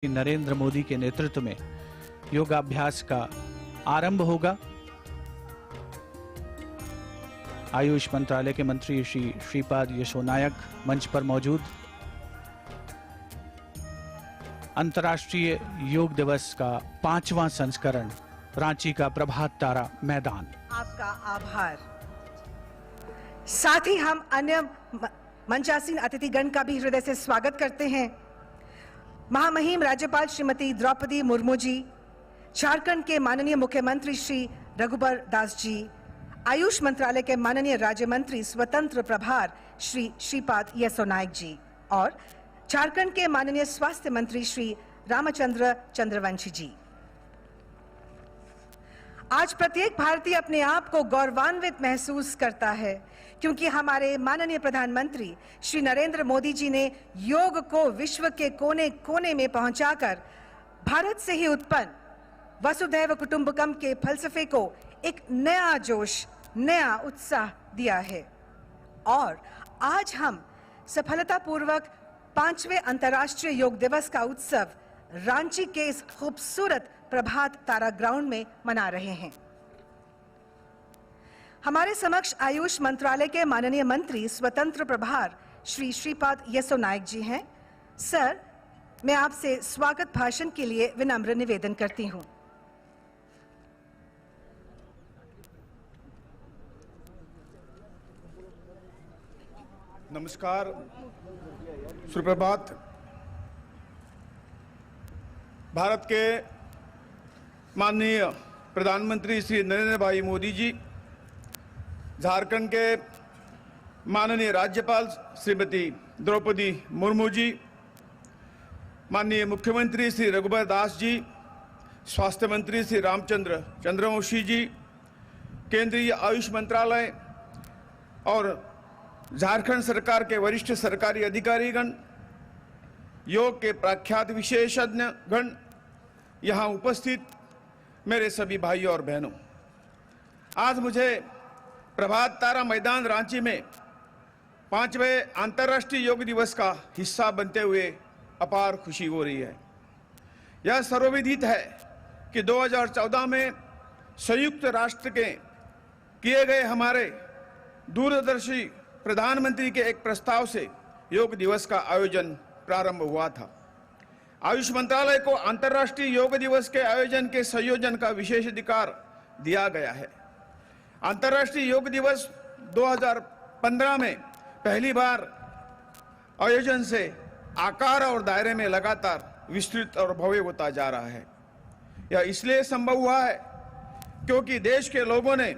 नरेंद्र मोदी के नेतृत्व में योगाभ्यास का आरंभ होगा। आयुष मंत्रालय के मंत्री श्री श्रीपाद येसो नायक मंच पर मौजूद। अंतर्राष्ट्रीय योग दिवस का 5वां संस्करण, रांची का प्रभात तारा मैदान। आपका आभार। साथ ही हम अन्य मंचासीन अतिथिगण का भी हृदय से स्वागत करते हैं। महामहिम राज्यपाल श्रीमती द्रौपदी मुर्मू जी, झारखंड के माननीय मुख्यमंत्री श्री रघुबर दास जी, आयुष मंत्रालय के माननीय राज्य मंत्री स्वतंत्र प्रभार श्री श्रीपाद येसो नायक जी और झारखंड के माननीय स्वास्थ्य मंत्री श्री रामचंद्र चंद्रवंशी जी। आज प्रत्येक भारतीय अपने आप को गौरवान्वित महसूस करता है क्योंकि हमारे माननीय प्रधानमंत्री श्री नरेंद्र मोदी जी ने योग को विश्व के कोने कोने में पहुंचाकर भारत से ही उत्पन्न वसुधैव कुटुंबकम के फलसफे को एक नया जोश, नया उत्साह दिया है। और आज हम सफलतापूर्वक 5वें अंतर्राष्ट्रीय योग दिवस का उत्सव रांची के इस खूबसूरत प्रभात तारा ग्राउंड में मना रहे हैं। हमारे समक्ष आयुष मंत्रालय के माननीय मंत्री स्वतंत्र प्रभार श्री श्रीपाद येसो नायक जी हैं। सर, मैं आपसे स्वागत भाषण के लिए विनम्र निवेदन करती हूं। नमस्कार, सुप्रभात। भारत के माननीय प्रधानमंत्री श्री नरेंद्र भाई मोदी जी, झारखंड के माननीय राज्यपाल श्रीमती द्रौपदी मुर्मू जी, माननीय मुख्यमंत्री श्री रघुबर दास जी, स्वास्थ्य मंत्री श्री रामचंद्र चंद्रवंशी जी, केंद्रीय आयुष मंत्रालय और झारखंड सरकार के वरिष्ठ सरकारी अधिकारीगण, योग के प्रख्यात विशेषज्ञ गण, यहाँ उपस्थित मेरे सभी भाइयों और बहनों, आज मुझे प्रभात तारा मैदान रांची में 5वें अंतर्राष्ट्रीय योग दिवस का हिस्सा बनते हुए अपार खुशी हो रही है। यह सर्वविदित है कि 2014 में संयुक्त राष्ट्र के किए गए हमारे दूरदर्शी प्रधानमंत्री के एक प्रस्ताव से योग दिवस का आयोजन प्रारंभ हुआ था। आयुष मंत्रालय को अंतर्राष्ट्रीय योग दिवस के आयोजन के संयोजन का विशेष अधिकार दिया गया है। अंतर्राष्ट्रीय योग दिवस 2015 में पहली बार आयोजन से आकार और दायरे में लगातार विस्तृत और भव्य होता जा रहा है। यह इसलिए संभव हुआ है क्योंकि देश के लोगों ने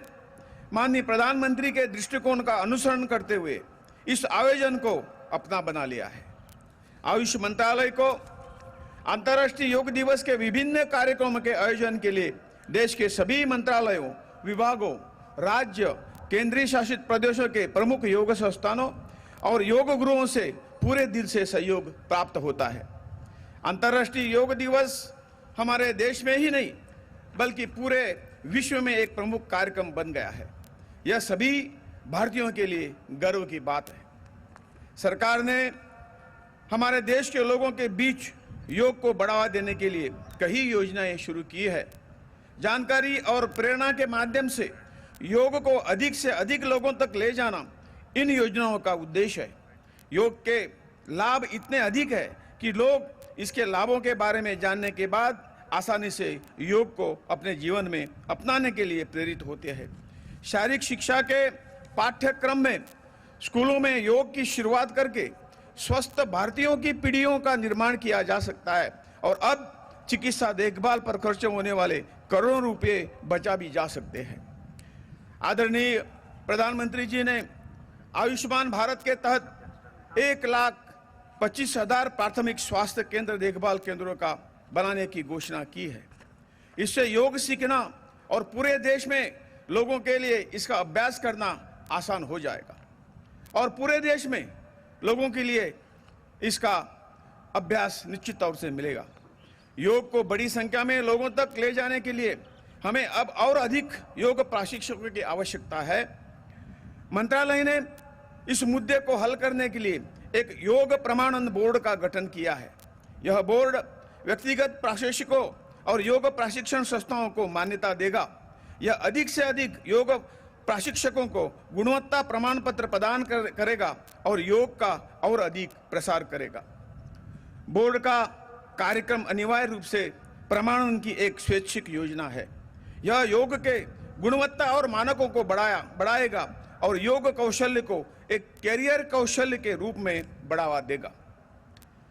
माननीय प्रधानमंत्री के दृष्टिकोण का अनुसरण करते हुए इस आयोजन को अपना बना लिया है। आयुष मंत्रालय को अंतर्राष्ट्रीय योग दिवस के विभिन्न कार्यक्रमों के आयोजन के लिए देश के सभी मंत्रालयों, विभागों, राज्य, केंद्रीय शासित प्रदेशों के प्रमुख योग संस्थानों और योग गुरुओं से पूरे दिल से सहयोग प्राप्त होता है। अंतर्राष्ट्रीय योग दिवस हमारे देश में ही नहीं बल्कि पूरे विश्व में एक प्रमुख कार्यक्रम बन गया है। यह सभी भारतीयों के लिए गर्व की बात है। सरकार ने हमारे देश के लोगों के बीच योग को बढ़ावा देने के लिए कई योजनाएं शुरू की है। जानकारी और प्रेरणा के माध्यम से योग को अधिक से अधिक लोगों तक ले जाना इन योजनाओं का उद्देश्य है। योग के लाभ इतने अधिक है कि लोग इसके लाभों के बारे में जानने के बाद आसानी से योग को अपने जीवन में अपनाने के लिए प्रेरित होते हैं। शारीरिक शिक्षा के पाठ्यक्रम में स्कूलों में योग की शुरुआत करके स्वस्थ भारतीयों की पीढ़ियों का निर्माण किया जा सकता है और अब चिकित्सा देखभाल पर खर्च होने वाले करोड़ों रुपए बचा भी जा सकते हैं। आदरणीय प्रधानमंत्री जी ने आयुष्मान भारत के तहत 1,25,000 प्राथमिक स्वास्थ्य केंद्र, देखभाल केंद्रों का बनाने की घोषणा की है। इससे योग सीखना और पूरे देश में लोगों के लिए इसका अभ्यास करना आसान हो जाएगा और पूरे देश में लोगों के लिए इसका अभ्यास निश्चित तौर से मिलेगा। योग को बड़ी संख्या में लोगों तक ले जाने के लिए हमें अब और अधिक योग प्रशिक्षकों की आवश्यकता है। मंत्रालय ने इस मुद्दे को हल करने के लिए एक योग प्रमाणन बोर्ड का गठन किया है। यह बोर्ड व्यक्तिगत प्रशिक्षकों और योग प्रशिक्षण संस्थाओं को मान्यता देगा। यह अधिक से अधिक योग प्रशिक्षकों को गुणवत्ता प्रमाण पत्र प्रदान करेगा और योग का और अधिक प्रसार करेगा। बोर्ड का कार्यक्रम अनिवार्य रूप से प्रमाणन की एक स्वैच्छिक योजना है। यह योग के गुणवत्ता और मानकों को बढ़ाएगा और योग कौशल्य को एक कैरियर कौशल्य के रूप में बढ़ावा देगा।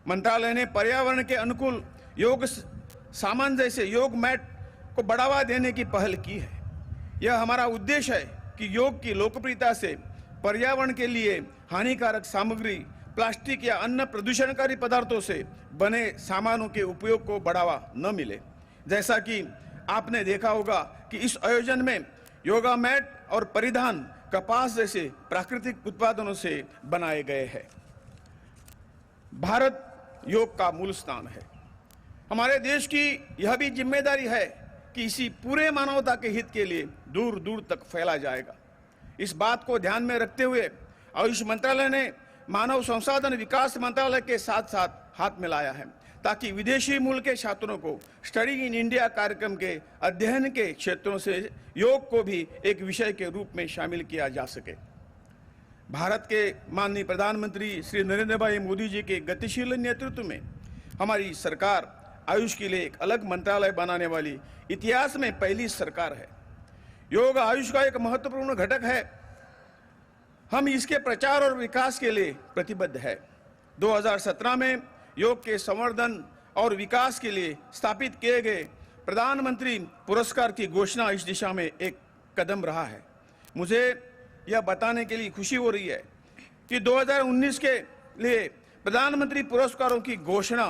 मंत्रालय ने पर्यावरण के अनुकूल योग सामान जैसे योग मैट को बढ़ावा देने की पहल की है। यह हमारा उद्देश्य है कि योग की लोकप्रियता से पर्यावरण के लिए हानिकारक सामग्री, प्लास्टिक या अन्य प्रदूषणकारी पदार्थों से बने सामानों के उपयोग को बढ़ावा न मिले। जैसा कि आपने देखा होगा कि इस आयोजन में योगा मैट और परिधान कपास जैसे प्राकृतिक उत्पादनों से बनाए गए हैं। भारत योग का मूल स्थान है। हमारे देश की यह भी जिम्मेदारी है कि इसी पूरे मानवता के हित के लिए दूर दूर तक फैला जाएगा। इस बात को ध्यान में रखते हुए आयुष मंत्रालय ने मानव संसाधन विकास मंत्रालय के साथ साथ हाथ मिलाया है ताकि विदेशी मूल के छात्रों को स्टडी इन इंडिया कार्यक्रम के अध्ययन के क्षेत्रों से योग को भी एक विषय के रूप में शामिल किया जा सके। भारत के माननीय प्रधानमंत्री श्री नरेंद्र भाई मोदी जी के गतिशील नेतृत्व में हमारी सरकार आयुष के लिए एक अलग मंत्रालय बनाने वाली इतिहास में पहली सरकार है। योग आयुष का एक महत्वपूर्ण घटक है। हम इसके प्रचार और विकास के लिए प्रतिबद्ध है। 2017 में योग के संवर्धन और विकास के लिए स्थापित किए गए प्रधानमंत्री पुरस्कार की घोषणा इस दिशा में एक कदम रहा है। मुझे यह बताने के लिए खुशी हो रही है कि 2019 के लिए प्रधानमंत्री पुरस्कारों की घोषणा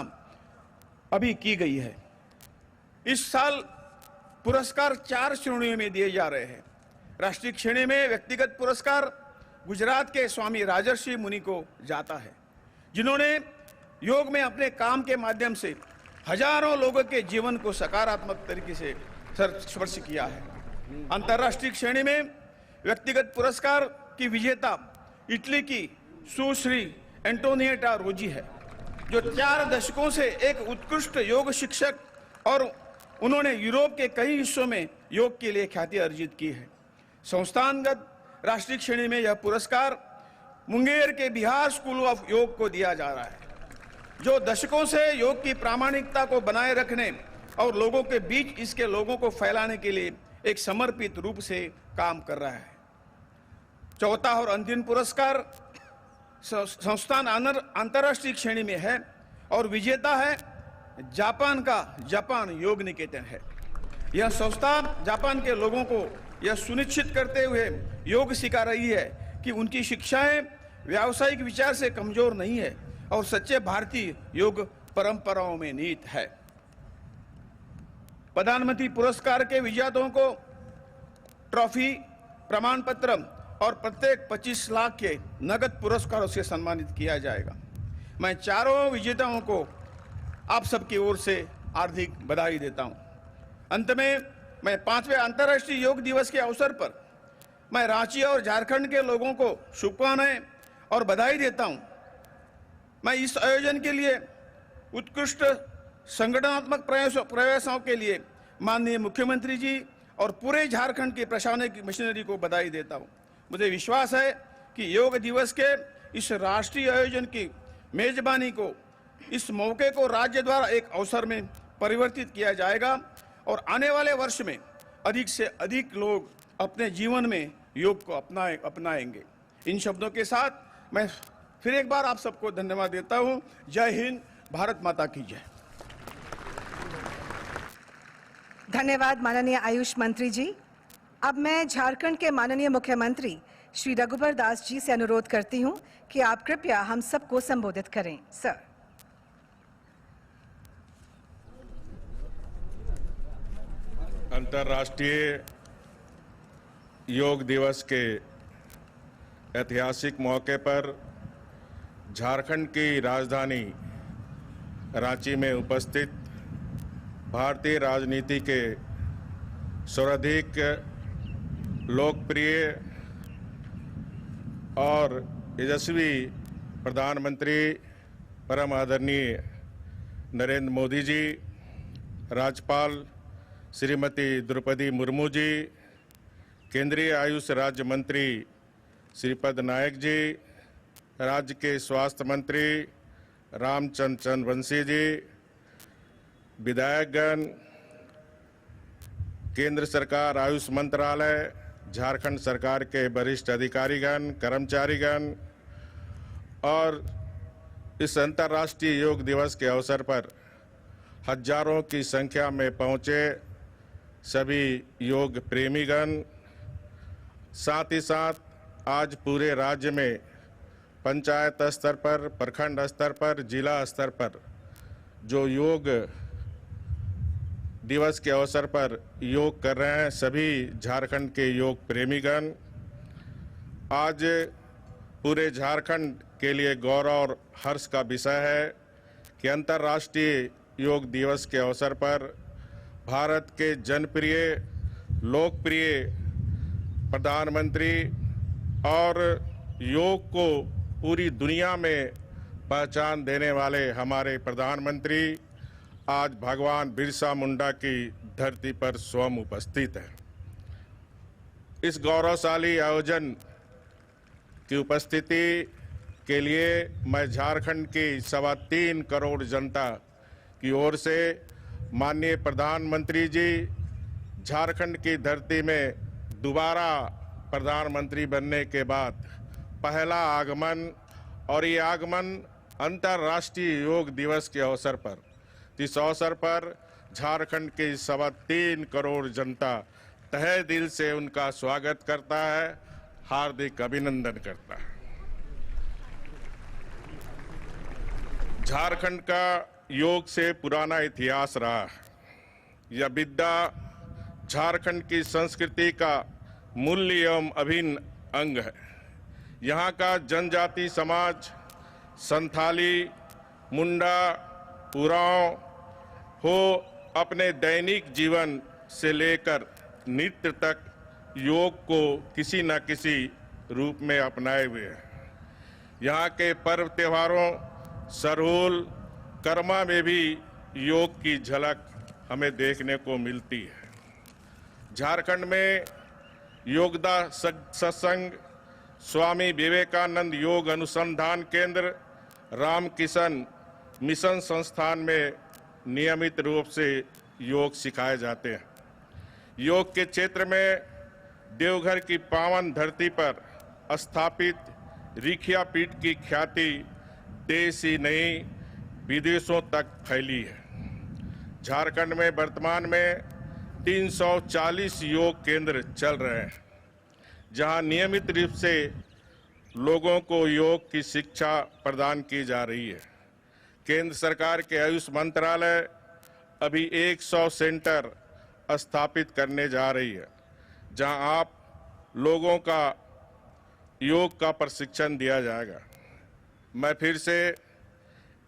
अभी की गई है। इस साल पुरस्कार 4 श्रेणियों में दिए जा रहे हैं। राष्ट्रीय श्रेणी में व्यक्तिगत पुरस्कार गुजरात के स्वामी राजर्षि मुनि को जाता है, जिन्होंने योग में अपने काम के माध्यम से हजारों लोगों के जीवन को सकारात्मक तरीके से स्पर्श किया है। अंतर्राष्ट्रीय श्रेणी में व्यक्तिगत पुरस्कार की विजेता इटली की सुश्री एंटोनिएटा रोजी है, जो 4 दशकों से एक उत्कृष्ट योग शिक्षक और उन्होंने यूरोप के कई हिस्सों में योग के लिए ख्याति अर्जित की है। संस्थानगत राष्ट्रीय श्रेणी में यह पुरस्कार मुंगेर के बिहार स्कूल ऑफ योग को दिया जा रहा है, जो दशकों से योग की प्रामाणिकता को बनाए रखने और लोगों के बीच इसके लोगों को फैलाने के लिए एक समर्पित रूप से काम कर रहा है। चौथा और अंतिम पुरस्कार संस्थान अंतर्राष्ट्रीय श्रेणी में है और विजेता है जापान का जापान योग निकेतन है। यह संस्था जापान के लोगों को यह सुनिश्चित करते हुए योग सिखा रही है कि उनकी शिक्षाएं व्यावसायिक विचार से कमजोर नहीं है और सच्चे भारतीय योग परंपराओं में निहित है। प्रधानमंत्री पुरस्कार के विजेताओं को ट्रॉफी, प्रमाण पत्र और प्रत्येक 25 लाख के नगद पुरस्कारों से सम्मानित किया जाएगा। मैं चारों विजेताओं को आप सबकी ओर से हार्दिक बधाई देता हूं। अंत में मैं 5वें अंतर्राष्ट्रीय योग दिवस के अवसर पर मैं रांची और झारखंड के लोगों को शुभकामनाएं और बधाई देता हूं। मैं इस आयोजन के लिए उत्कृष्ट संगठनात्मक प्रयासों के लिए माननीय मुख्यमंत्री जी और पूरे झारखंड की प्रशासनिक मशीनरी को बधाई देता हूं। मुझे विश्वास है कि योग दिवस के इस राष्ट्रीय आयोजन की मेजबानी को, इस मौके को राज्य द्वारा एक अवसर में परिवर्तित किया जाएगा और आने वाले वर्ष में अधिक से अधिक लोग अपने जीवन में योग को अपनाएंगे। इन शब्दों के साथ मैं फिर एक बार आप सबको धन्यवाद देता हूं। जय हिंद, भारत माता की जय। धन्यवाद माननीय आयुष मंत्री जी। अब मैं झारखंड के माननीय मुख्यमंत्री श्री रघुबर दास जी से अनुरोध करती हूं कि आप कृपया हम सबको संबोधित करें। सर। अंतर्राष्ट्रीय योग दिवस के ऐतिहासिक मौके पर झारखंड की राजधानी रांची में उपस्थित भारतीय राजनीति के सर्वाधिक लोकप्रिय और यशस्वी प्रधानमंत्री परम आदरणीय नरेंद्र मोदी जी, राज्यपाल श्रीमती द्रौपदी मुर्मू जी, केंद्रीय आयुष राज्य मंत्री श्रीपद नायक जी, राज्य के स्वास्थ्य मंत्री रामचंद्र चंद्रवंशी जी, विधायकगण, केंद्र सरकार आयुष मंत्रालय, झारखंड सरकार के वरिष्ठ अधिकारीगण, कर्मचारीगण और इस अंतर्राष्ट्रीय योग दिवस के अवसर पर हजारों की संख्या में पहुंचे सभी योग प्रेमीगण, साथ ही साथ आज पूरे राज्य में पंचायत स्तर पर, प्रखंड स्तर पर, जिला स्तर पर जो योग दिवस के अवसर पर योग कर रहे हैं सभी झारखंड के योग प्रेमीगण, आज पूरे झारखंड के लिए गौरव और हर्ष का विषय है कि अंतर्राष्ट्रीय योग दिवस के अवसर पर भारत के जनप्रिय, लोकप्रिय प्रधानमंत्री और योग को पूरी दुनिया में पहचान देने वाले हमारे प्रधानमंत्री आज भगवान बिरसा मुंडा की धरती पर स्वयं उपस्थित है। इस गौरवशाली आयोजन की उपस्थिति के लिए मैं झारखंड की 3.25 करोड़ जनता की ओर से माननीय प्रधानमंत्री जी झारखंड की धरती में दोबारा प्रधानमंत्री बनने के बाद पहला आगमन और ये आगमन अंतर्राष्ट्रीय योग दिवस के अवसर पर, इस अवसर पर झारखंड की 3.25 करोड़ जनता तहे दिल से उनका स्वागत करता है, हार्दिक अभिनंदन करता है। झारखंड का योग से पुराना इतिहास रहा है। यह विद्या झारखंड की संस्कृति का मूल्य एवं अभिन्न अंग है। यहाँ का जनजाति समाज संथाली, मुंडा, उरांव हो अपने दैनिक जीवन से लेकर नृत्य तक योग को किसी न किसी रूप में अपनाए हुए हैं। यहाँ के पर्व त्योहारों सरहुल, कर्मा में भी योग की झलक हमें देखने को मिलती है। झारखंड में योगदा सत्संग, स्वामी विवेकानंद योग अनुसंधान केंद्र, रामकिशन मिशन संस्थान में नियमित रूप से योग सिखाए जाते हैं। योग के क्षेत्र में देवघर की पावन धरती पर स्थापित रिखिया पीठ की ख्याति देश ही नहीं विदेशों तक फैली है। झारखंड में वर्तमान में 340 योग केंद्र चल रहे हैं, जहां नियमित रूप से लोगों को योग की शिक्षा प्रदान की जा रही है। केंद्र सरकार के आयुष मंत्रालय अभी 100 सेंटर स्थापित करने जा रही है, जहां आप लोगों का योग का प्रशिक्षण दिया जाएगा। मैं फिर से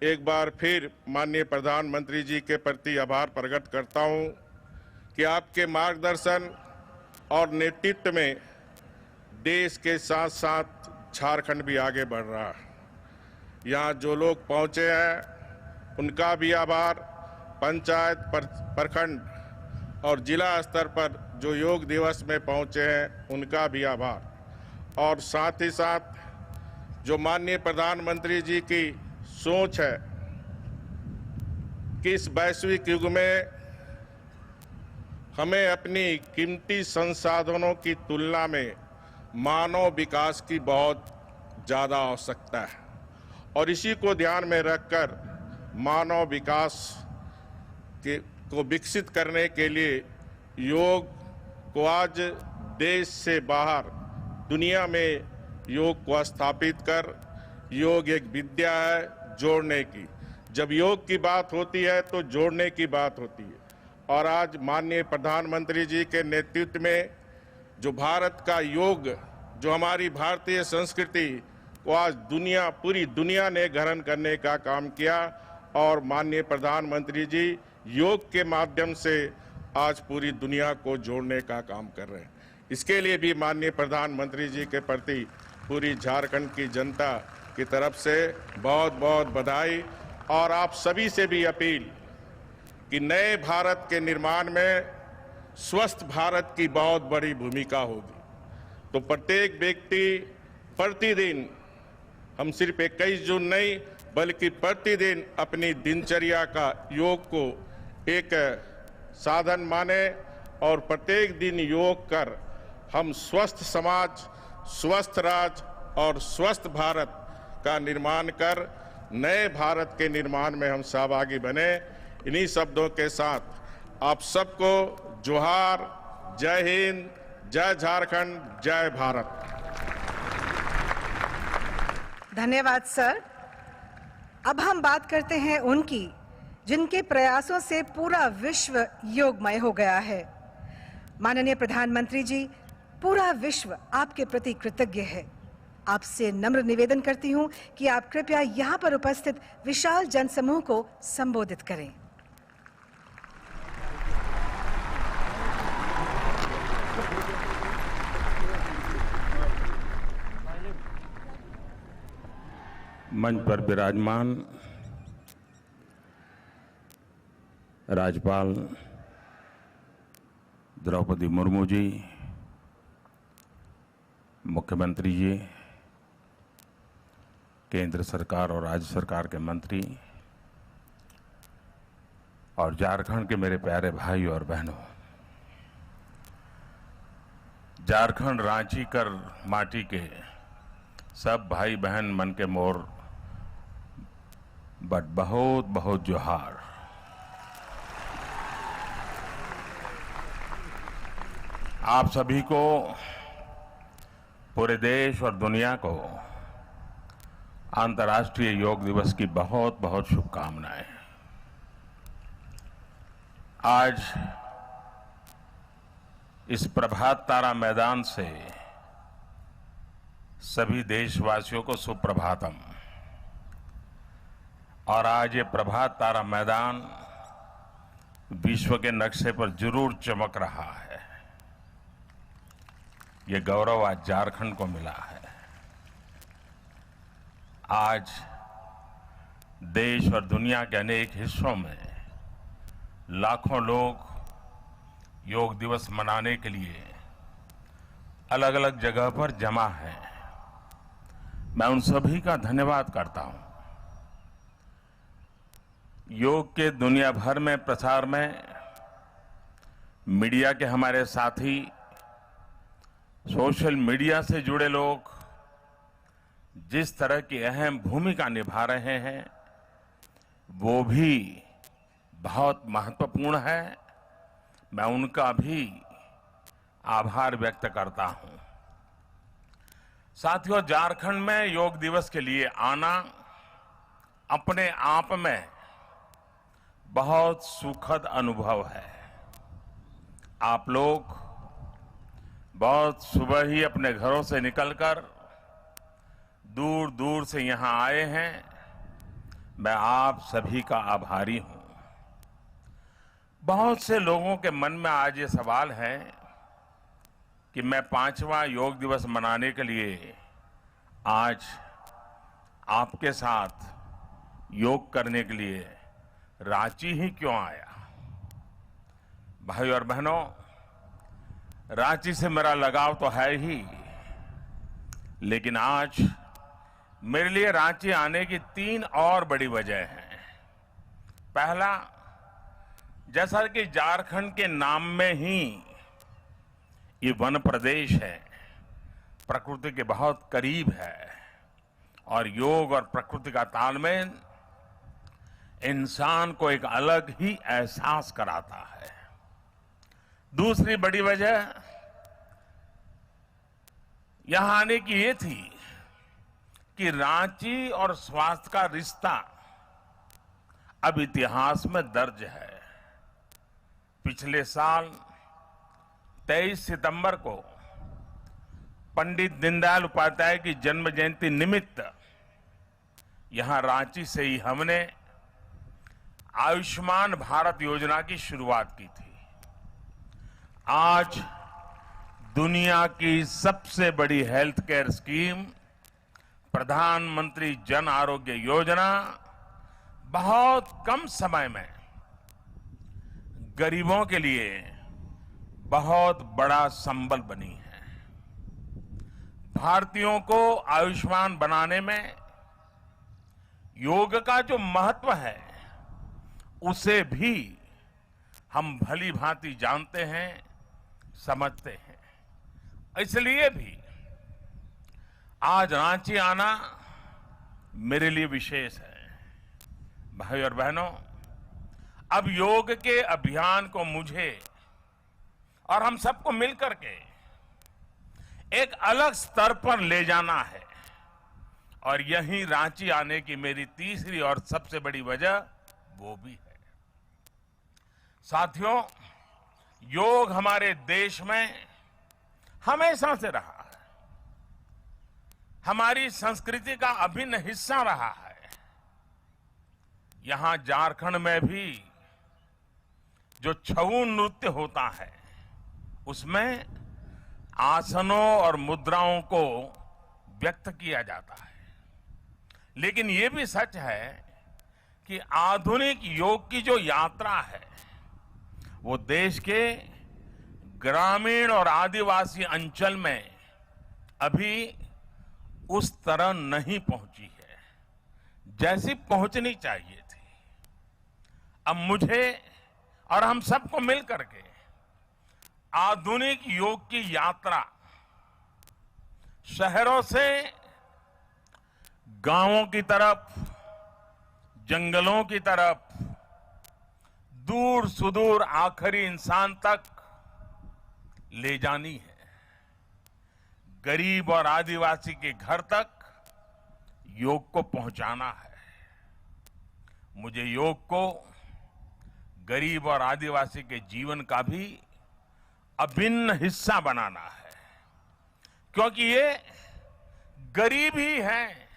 एक बार फिर माननीय प्रधानमंत्री जी के प्रति आभार प्रकट करता हूं कि आपके मार्गदर्शन और नेतृत्व में देश के साथ साथ झारखंड भी आगे बढ़ रहा है। यहाँ जो लोग पहुँचे हैं उनका भी आभार, पंचायत, प्रखंड और जिला स्तर पर जो योग दिवस में पहुँचे हैं उनका भी आभार, और साथ ही साथ जो माननीय प्रधानमंत्री जी की सोच है कि इस वैश्विक युग में हमें अपनी कीमती संसाधनों की तुलना में मानव विकास की बहुत ज़्यादा आवश्यकता है, और इसी को ध्यान में रखकर मानव विकास को विकसित करने के लिए योग को आज देश से बाहर दुनिया में योग को स्थापित कर, योग एक विद्या है जोड़ने की। जब योग की बात होती है तो जोड़ने की बात होती है, और आज माननीय प्रधानमंत्री जी के नेतृत्व में जो भारत का योग, जो हमारी भारतीय संस्कृति को आज पूरी दुनिया ने ग्रहण करने का काम किया, और माननीय प्रधानमंत्री जी योग के माध्यम से आज पूरी दुनिया को जोड़ने का काम कर रहे हैं। इसके लिए भी माननीय प्रधानमंत्री जी के प्रति पूरी झारखंड की जनता की तरफ से बहुत बहुत बधाई और आप सभी से भी अपील कि नए भारत के निर्माण में स्वस्थ भारत की बहुत बड़ी भूमिका होगी। तो प्रत्येक व्यक्ति प्रतिदिन, हम सिर्फ 21 जून नहीं बल्कि प्रतिदिन अपनी दिनचर्या का योग को एक साधन माने और प्रत्येक दिन योग कर हम स्वस्थ समाज, स्वस्थ राज्य और स्वस्थ भारत का निर्माण कर नए भारत के निर्माण में हम सहभागी बने। इन्हीं शब्दों के साथ आप सबको जोहार, जय हिंद, जय झारखंड, जय भारत। धन्यवाद सर। अब हम बात करते हैं उनकी, जिनके प्रयासों से पूरा विश्व योगमय हो गया है। माननीय प्रधानमंत्री जी, पूरा विश्व आपके प्रति कृतज्ञ है। आपसे नम्र निवेदन करती हूं कि आप कृपया यहां पर उपस्थित विशाल जनसमूह को संबोधित करें। मंच पर विराजमान राज्यपाल द्रौपदी मुर्मू जी, मुख्यमंत्री जी, केंद्र सरकार और राज्य सरकार के मंत्री और झारखंड के मेरे प्यारे भाई और बहनों, झारखंड रांची कर माटी के सब भाई बहन मन के मोर बट बहुत बहुत जोहार। आप सभी को, पूरे देश और दुनिया को अंतर्राष्ट्रीय योग दिवस की बहुत बहुत शुभकामनाएं। आज इस प्रभात तारा मैदान से सभी देशवासियों को सुप्रभातम। और आज ये प्रभात तारा मैदान विश्व के नक्शे पर जरूर चमक रहा है। ये गौरव आज झारखंड को मिला है। आज देश और दुनिया के अनेक हिस्सों में लाखों लोग योग दिवस मनाने के लिए अलग अलग जगह पर जमा हैं। मैं उन सभी का धन्यवाद करता हूं। योग के दुनिया भर में प्रसार में मीडिया के हमारे साथी, सोशल मीडिया से जुड़े लोग जिस तरह की अहम भूमिका निभा रहे हैं वो भी बहुत महत्वपूर्ण है। मैं उनका भी आभार व्यक्त करता हूं। साथियों, झारखंड में योग दिवस के लिए आना अपने आप में बहुत सुखद अनुभव है। आप लोग बहुत सुबह ही अपने घरों से निकलकर दूर दूर से यहां आए हैं। मैं आप सभी का आभारी हूं। बहुत से लोगों के मन में आज ये सवाल है कि मैं 5वां योग दिवस मनाने के लिए आज आपके साथ योग करने के लिए रांची ही क्यों आया। भाई और बहनों, रांची से मेरा लगाव तो है ही, लेकिन आज मेरे लिए रांची आने की 3 और बड़ी वजह हैं। पहला, जैसा कि झारखंड के नाम में ही ये वन प्रदेश है, प्रकृति के बहुत करीब है और योग और प्रकृति का तालमेल इंसान को एक अलग ही एहसास कराता है। दूसरी बड़ी वजह यहां आने की ये थी कि रांची और स्वास्थ्य का रिश्ता अब इतिहास में दर्ज है। पिछले साल 23 सितंबर को पंडित दीनदयाल उपाध्याय की जन्म जयंती निमित्त यहां रांची से ही हमने आयुष्मान भारत योजना की शुरुआत की थी। आज दुनिया की सबसे बड़ी हेल्थ केयर स्कीम प्रधानमंत्री जन आरोग्य योजना बहुत कम समय में गरीबों के लिए बहुत बड़ा संबल बनी है। भारतीयों को आयुष्मान बनाने में योग का जो महत्व है उसे भी हम भली भांति जानते हैं, समझते हैं। इसलिए भी आज रांची आना मेरे लिए विशेष है। भाई और बहनों, अब योग के अभियान को मुझे और हम सबको मिलकर के एक अलग स्तर पर ले जाना है, और यही रांची आने की मेरी तीसरी और सबसे बड़ी वजह वो भी है। साथियों, योग हमारे देश में हमेशा से रहा है, हमारी संस्कृति का अभिन्न हिस्सा रहा है। यहां झारखंड में भी जो छऊ नृत्य होता है उसमें आसनों और मुद्राओं को व्यक्त किया जाता है। लेकिन ये भी सच है कि आधुनिक योग की जो यात्रा है वो देश के ग्रामीण और आदिवासी अंचल में अभी उस तरह नहीं पहुंची है जैसी पहुंचनी चाहिए थी। अब मुझे और हम सबको मिलकर के आधुनिक योग की यात्रा शहरों से गांवों की तरफ, जंगलों की तरफ, दूर सुदूर आखिरी इंसान तक ले जानी है। गरीब और आदिवासी के घर तक योग को पहुंचाना है। मुझे योग को गरीब और आदिवासी के जीवन का भी अभिन्न हिस्सा बनाना है, क्योंकि ये गरीब ही है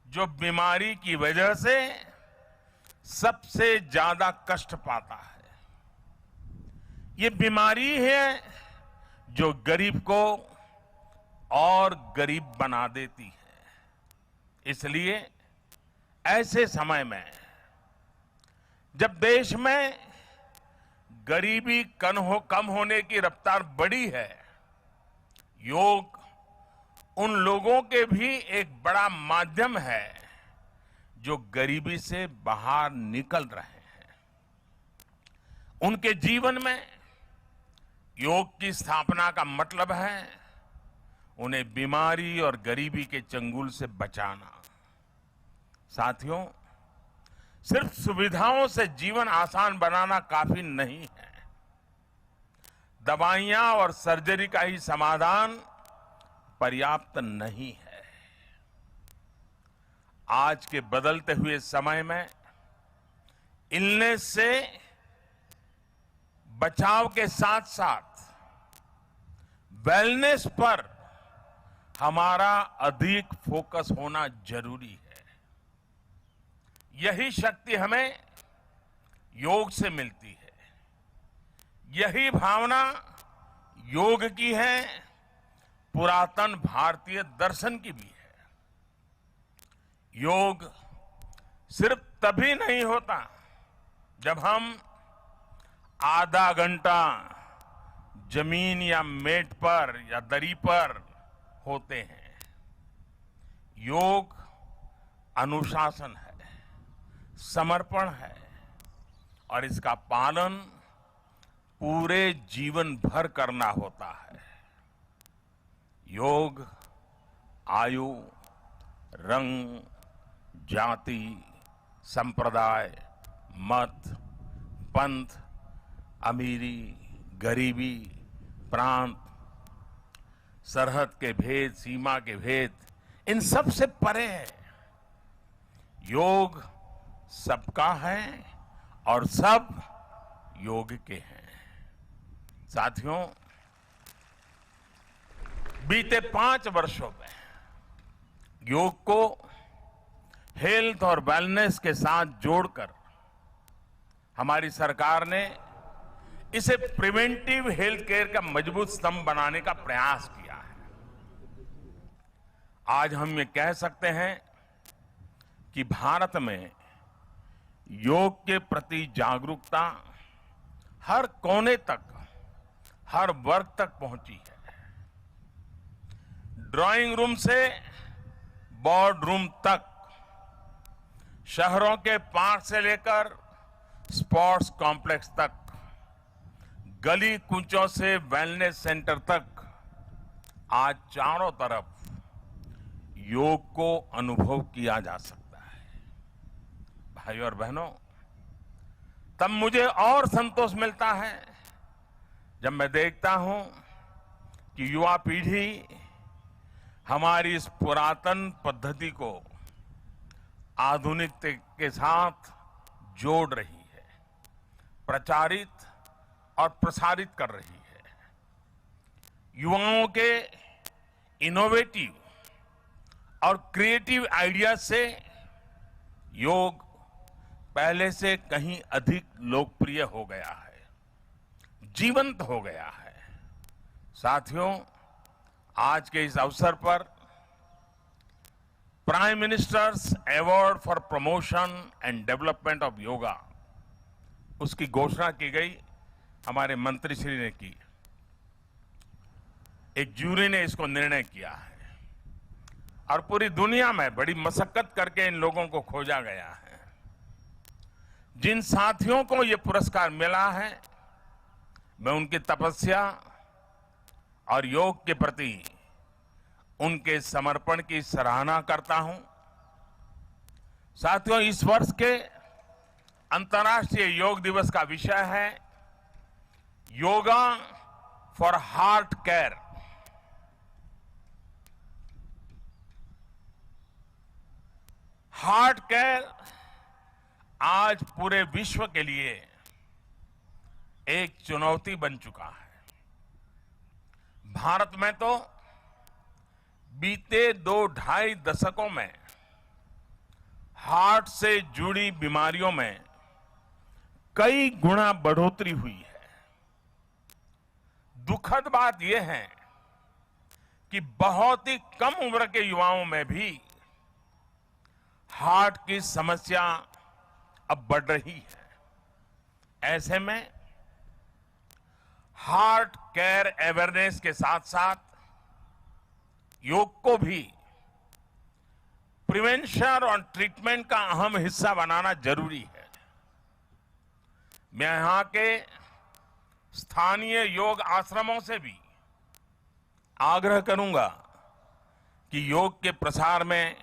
जो बीमारी की वजह से सबसे ज्यादा कष्ट पाता है। ये बीमारी है जो गरीब को और गरीब बना देती है। इसलिए ऐसे समय में जब देश में गरीबी कम होने की रफ्तार बढ़ी है, योग उन लोगों के भी एक बड़ा माध्यम है जो गरीबी से बाहर निकल रहे हैं। उनके जीवन में योग की स्थापना का मतलब है उन्हें बीमारी और गरीबी के चंगुल से बचाना। साथियों, सिर्फ सुविधाओं से जीवन आसान बनाना काफी नहीं है। दवाइयां और सर्जरी का ही समाधान पर्याप्त नहीं है। आज के बदलते हुए समय में इलनेस से बचाव के साथ साथ वेलनेस पर हमारा अधिक फोकस होना जरूरी है। यही शक्ति हमें योग से मिलती है। यही भावना योग की है, पुरातन भारतीय दर्शन की भी है। योग सिर्फ तभी नहीं होता जब हम आधा घंटा जमीन या मेट पर या दरी पर होते हैं। योग अनुशासन है, समर्पण है, और इसका पालन पूरे जीवन भर करना होता है। योग आयु, रंग, जाति, संप्रदाय, मत, पंथ, अमीरी, गरीबी, प्रांत, सरहद के भेद, सीमा के भेद, इन सब से परे है। योग सबका है और सब योग के हैं। साथियों, बीते 5 वर्षों में योग को हेल्थ और वेलनेस के साथ जोड़कर हमारी सरकार ने इसे प्रिवेंटिव हेल्थ केयर का मजबूत स्तंभ बनाने का प्रयास किया है। आज हम ये कह सकते हैं कि भारत में योग के प्रति जागरूकता हर कोने तक, हर वर्ग तक पहुंची है। ड्राइंग रूम से बोर्ड रूम तक, शहरों के पार्क से लेकर स्पोर्ट्स कॉम्प्लेक्स तक, गली कूचों से वेलनेस सेंटर तक, आज चारों तरफ योग को अनुभव किया जा सकता है। भाइयों और बहनों, तब मुझे और संतोष मिलता है जब मैं देखता हूं कि युवा पीढ़ी हमारी इस पुरातन पद्धति को आधुनिकता के साथ जोड़ रही है, प्रचारित और प्रसारित कर रही है। युवाओं के इनोवेटिव और क्रिएटिव आइडिया से योग पहले से कहीं अधिक लोकप्रिय हो गया है, जीवंत हो गया है। साथियों, आज के इस अवसर पर prime ministers award for promotion and development of yoga, उसकी घोषणा की गई, हमारे मंत्री श्री ने की। एक जूरी ने इसको निर्णय किया है और पूरी दुनिया में बड़ी मशक्कत करके इन लोगों को खोजा गया है। जिन साथियों को ये पुरस्कार मिला है, मैं उनकी तपस्या और योग के प्रति उनके समर्पण की सराहना करता हूं। साथियों, इस वर्ष के अंतर्राष्ट्रीय योग दिवस का विषय है yoga for heart care. Heart care आज पूरे विश्व के लिए एक चुनौती बन चुका है। भारत में तो बीते 2-2.5 दशकों में हार्ट से जुड़ी बीमारियों में कई गुना बढ़ोतरी हुई है। दुखद बात यह है कि बहुत ही कम उम्र के युवाओं में भी हार्ट की समस्या अब बढ़ रही है। ऐसे में हार्ट केयर अवेयरनेस के साथ साथ योग को भी प्रिवेंशन और ट्रीटमेंट का अहम हिस्सा बनाना जरूरी है। मैं यहां के स्थानीय योग आश्रमों से भी आग्रह करूंगा कि योग के प्रसार में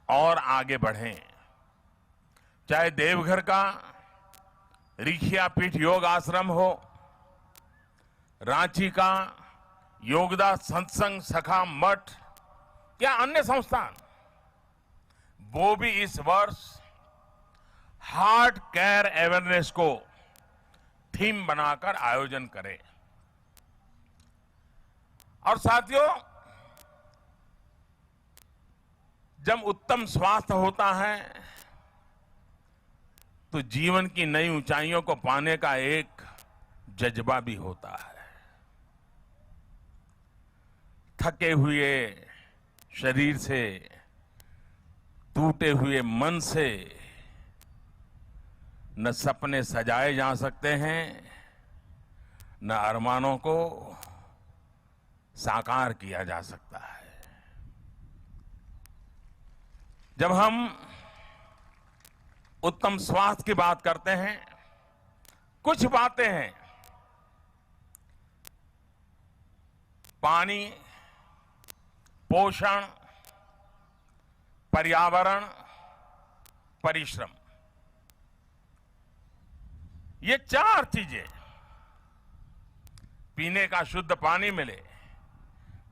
और आगे बढ़ें। चाहे देवघर का ऋषिया पीठ योग आश्रम हो, रांची का योगदास सत्संग सखा मठ या अन्य संस्थान, वो भी इस वर्ष हार्ट केयर अवेयरनेस को थीम बनाकर आयोजन करें। और साथियों, जब उत्तम स्वास्थ्य होता है तो जीवन की नई ऊंचाइयों को पाने का एक जज्बा भी होता है। थके हुए शरीर से, टूटे हुए मन से न सपने सजाए जा सकते हैं, न अरमानों को साकार किया जा सकता है। जब हम उत्तम स्वास्थ्य की बात करते हैं, कुछ बातें हैं, पानी, पोषण, पर्यावरण, परिश्रम, ये 4 चीजें, पीने का शुद्ध पानी मिले,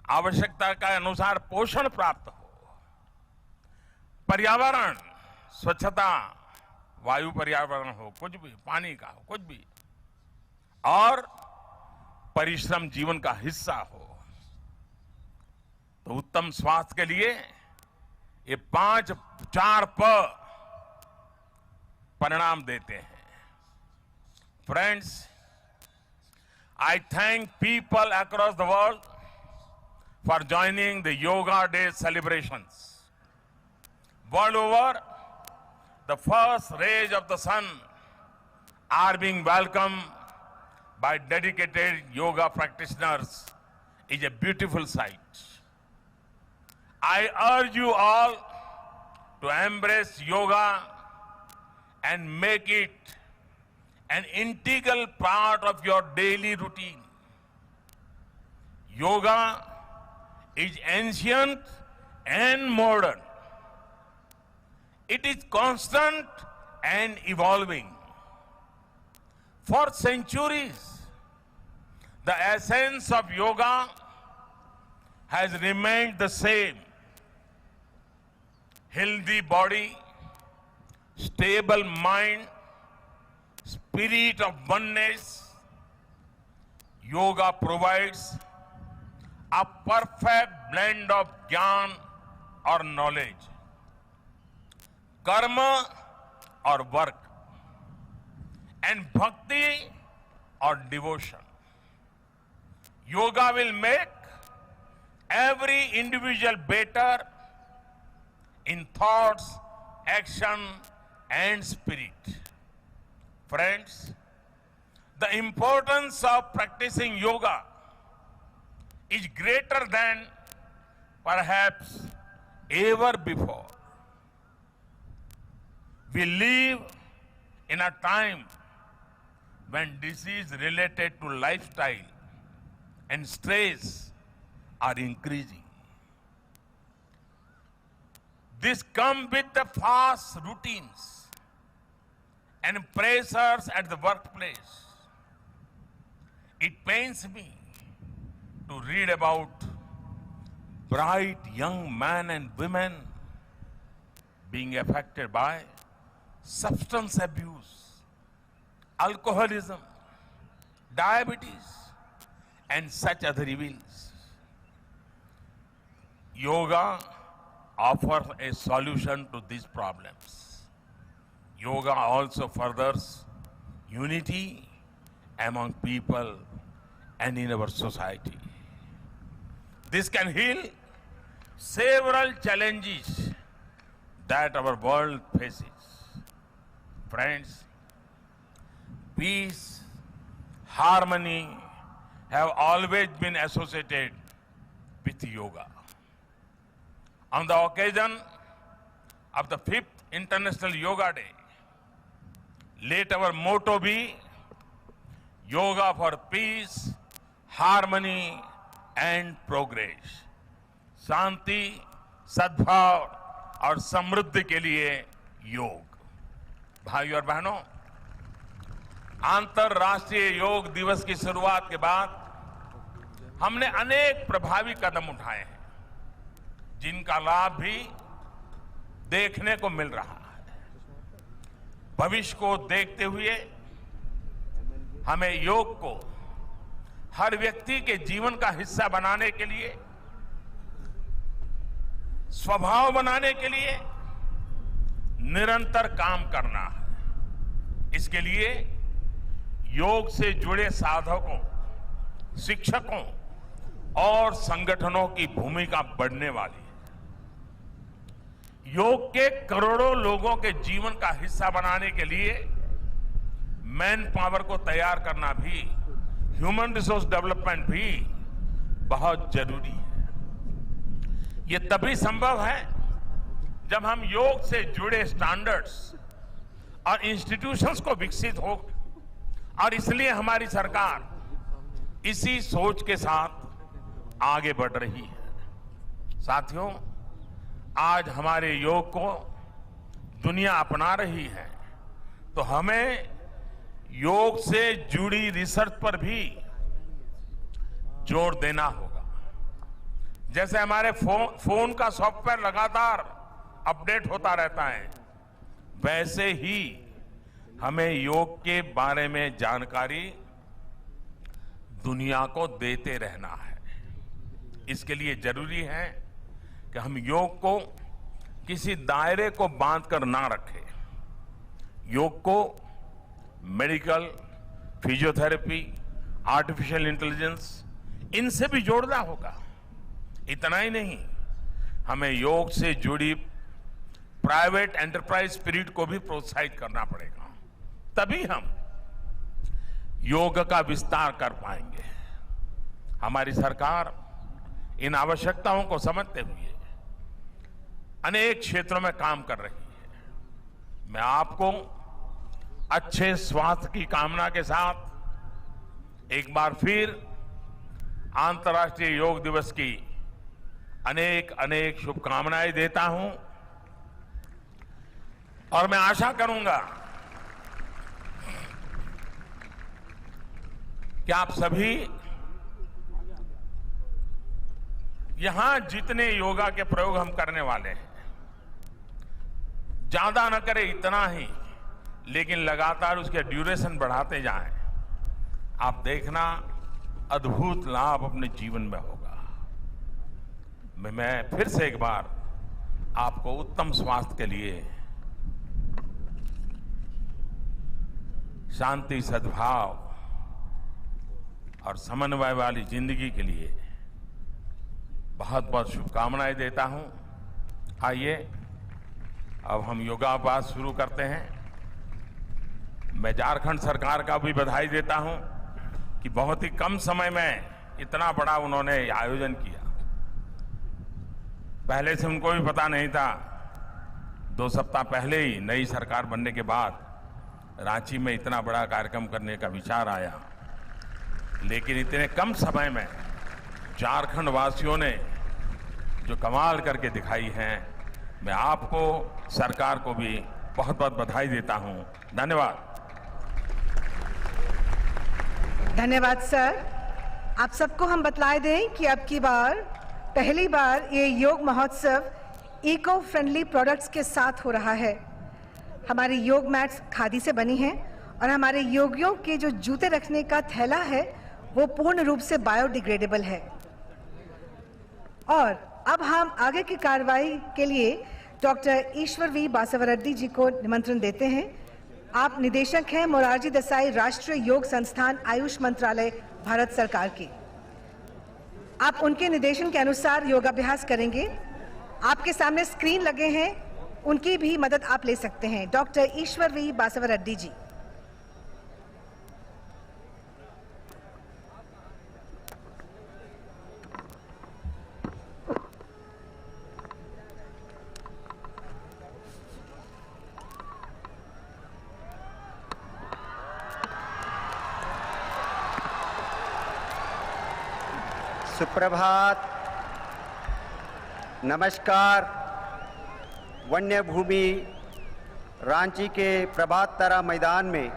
आवश्यकता के अनुसार पोषण प्राप्त हो, पर्यावरण, स्वच्छता, वायु पर्यावरण हो, कुछ भी, पानी का हो, कुछ भी, और परिश्रम जीवन का हिस्सा हो, तो उत्तम स्वास्थ्य के लिए ये 4 प परिणाम देते हैं। Friends, I thank people across the world for joining the Yoga Day celebrations. World over, the first rays of the sun are being welcomed by dedicated yoga practitioners is a beautiful sight. I urge you all to embrace yoga and make it an integral part of your daily routine. Yoga is ancient and modern. It is constant and evolving. For centuries, the essence of yoga has remained the same. Healthy body, stable mind, spirit of oneness. Yoga provides a perfect blend of jnana or knowledge, karma or work, and bhakti or devotion. Yoga will make every individual better in thoughts, action, and spirit. Friends, the importance of practicing yoga is greater than perhaps ever before. We live in a time when disease related to lifestyle and stress are increasing. This comes with the fast routines and pressures at the workplace. It pains me to read about bright young men and women being affected by substance abuse, alcoholism, diabetes, and such other evils. Yoga offers a solution to these problems. Yoga also furthers unity among people and in our society. This can heal several challenges that our world faces. Friends, peace, harmony have always been associated with yoga. On the occasion of the 5th International Yoga Day, let our motto be Yoga for Peace, Harmony and Progress. शांति, सद्भाव और समृद्धि के लिए योग। भाइयों और बहनों, अंतर्राष्ट्रीय योग दिवस की शुरुआत के बाद हमने अनेक प्रभावी कदम उठाए हैं, जिनका लाभ भी देखने को मिल रहा है। भविष्य को देखते हुए हमें योग को हर व्यक्ति के जीवन का हिस्सा बनाने के लिए, स्वभाव बनाने के लिए निरंतर काम करना है। इसके लिए योग से जुड़े साधकों, शिक्षकों और संगठनों की भूमिका बढ़ने वाली है। योग के करोड़ों लोगों के जीवन का हिस्सा बनाने के लिए मैन पावर को तैयार करना भी, ह्यूमन रिसोर्स डेवलपमेंट भी बहुत जरूरी है। ये तभी संभव है जब हम योग से जुड़े स्टैंडर्ड्स और इंस्टीट्यूशंस को विकसित हो, और इसलिए हमारी सरकार इसी सोच के साथ आगे बढ़ रही है। साथियों, आज हमारे योग को दुनिया अपना रही है, तो हमें योग से जुड़ी रिसर्च पर भी जोर देना होगा। जैसे हमारे फोन का सॉफ्टवेयर लगातार अपडेट होता रहता है, वैसे ही हमें योग के बारे में जानकारी दुनिया को देते रहना है। इसके लिए जरूरी है कि हम योग को किसी दायरे को बांधकर ना रखें। योग को मेडिकल, फिजियोथेरेपी, आर्टिफिशियल इंटेलिजेंस, इनसे भी जोड़ना होगा। इतना ही नहीं, हमें योग से जुड़ी प्राइवेट एंटरप्राइज स्पिरिट को भी प्रोत्साहित करना पड़ेगा, तभी हम योग का विस्तार कर पाएंगे। हमारी सरकार इन आवश्यकताओं को समझते हुए अनेक क्षेत्रों में काम कर रही है। मैं आपको अच्छे स्वास्थ्य की कामना के साथ एक बार फिर अंतर्राष्ट्रीय योग दिवस की अनेक अनेक शुभकामनाएं देता हूं और मैं आशा करूंगा कि आप सभी यहां जितने योगा के प्रयोग हम करने वाले हैं, ज्यादा न करें इतना ही, लेकिन लगातार उसके ड्यूरेशन बढ़ाते जाएं। आप देखना अद्भुत लाभ अपने जीवन में होगा। मैं फिर से एक बार आपको उत्तम स्वास्थ्य के लिए, शांति, सद्भाव और समन्वय वाली जिंदगी के लिए बहुत बहुत शुभकामनाएं देता हूं। आइए अब हम योगाभ्यास शुरू करते हैं। मैं झारखंड सरकार का भी बधाई देता हूं कि बहुत ही कम समय में इतना बड़ा उन्होंने आयोजन किया। पहले से उनको भी पता नहीं था। 2 सप्ताह पहले ही नई सरकार बनने के बाद रांची में इतना बड़ा कार्यक्रम करने का विचार आया, लेकिन इतने कम समय में झारखंड वासियों ने जो कमाल करके दिखाई है, मैं आपको, सरकार को भी बहुत बहुत बधाई देता हूं। धन्यवाद। धन्यवाद सर। आप सबको हम बतला दें कि अब की बार पहली बार ये योग महोत्सव इको फ्रेंडली प्रोडक्ट्स के साथ हो रहा है। हमारी योग मैट्स खादी से बनी हैं और हमारे योगियों के जो जूते रखने का थैला है वो पूर्ण रूप से बायोडिग्रेडेबल है। और अब हम आगे की कार्रवाई के लिए डॉक्टर ईश्वर वी बासवराड्डी जी को निमंत्रण देते हैं। आप निदेशक हैं मोरारजी देसाई राष्ट्रीय योग संस्थान, आयुष मंत्रालय, भारत सरकार की। आप उनके निर्देशन के अनुसार योगाभ्यास करेंगे। आपके सामने स्क्रीन लगे हैं, उनकी भी मदद आप ले सकते हैं। डॉक्टर ईश्वर वी बासवराड्डी जी। सुप्रभात, नमस्कार। वन्य भूमि रांची के प्रभात तारा मैदान में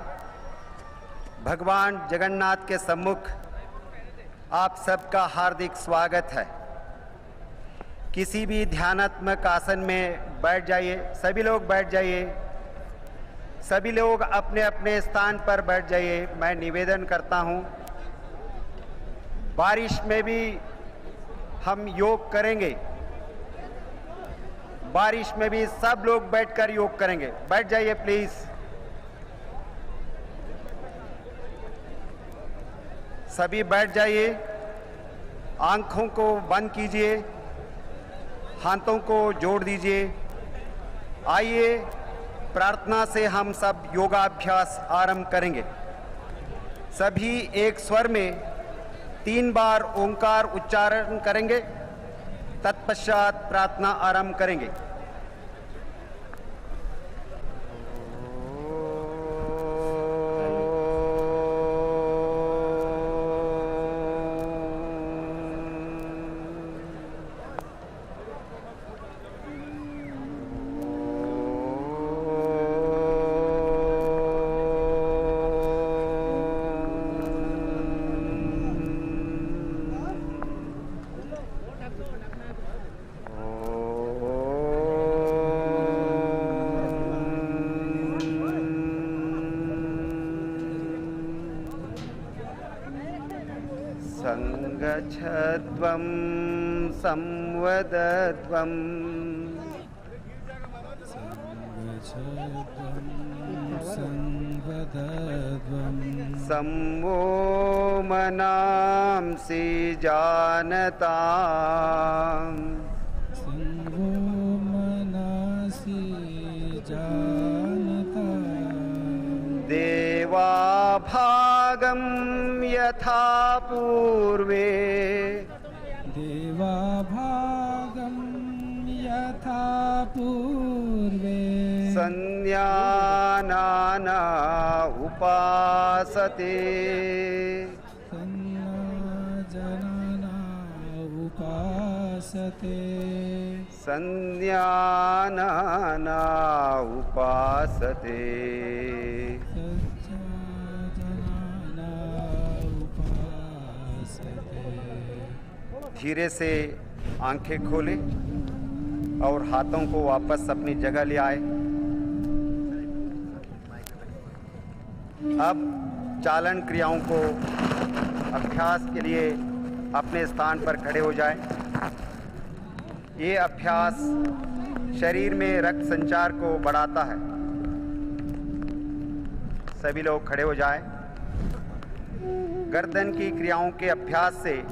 भगवान जगन्नाथ के सम्मुख आप सबका हार्दिक स्वागत है। किसी भी ध्यानात्मक आसन में बैठ जाइए। सभी लोग बैठ जाइए। सभी लोग अपने अपने स्थान पर बैठ जाइए। मैं निवेदन करता हूँ, बारिश में भी हम योग करेंगे। बारिश में भी सब लोग बैठकर योग करेंगे। बैठ जाइए प्लीज। सभी बैठ जाइए। आंखों को बंद कीजिए, हाथों को जोड़ दीजिए। आइए प्रार्थना से हम सब योगाभ्यास आरंभ करेंगे। सभी एक स्वर में 3 बार ओंकार उच्चारण करेंगे, तत्पश्चात प्रार्थना आरंभ करेंगे। संगच्छध्वं संवदध्वं सम्मो मनांसि जानताम्। संगो मनासि देवाभागं यथा पूर्वे देवाभागं यथा पूर्वे संज्ञानाना उपासते जनाना उपासते संज्ञानाना उपासते जनाना उपासते। धीरे से आंखें खोले और हाथों को वापस अपनी जगह ले आए। अब चालन क्रियाओं को अभ्यास के लिए अपने स्थान पर खड़े हो जाएं। ये अभ्यास शरीर में रक्त संचार को बढ़ाता है। सभी लोग खड़े हो जाएं। गर्दन की क्रियाओं के अभ्यास से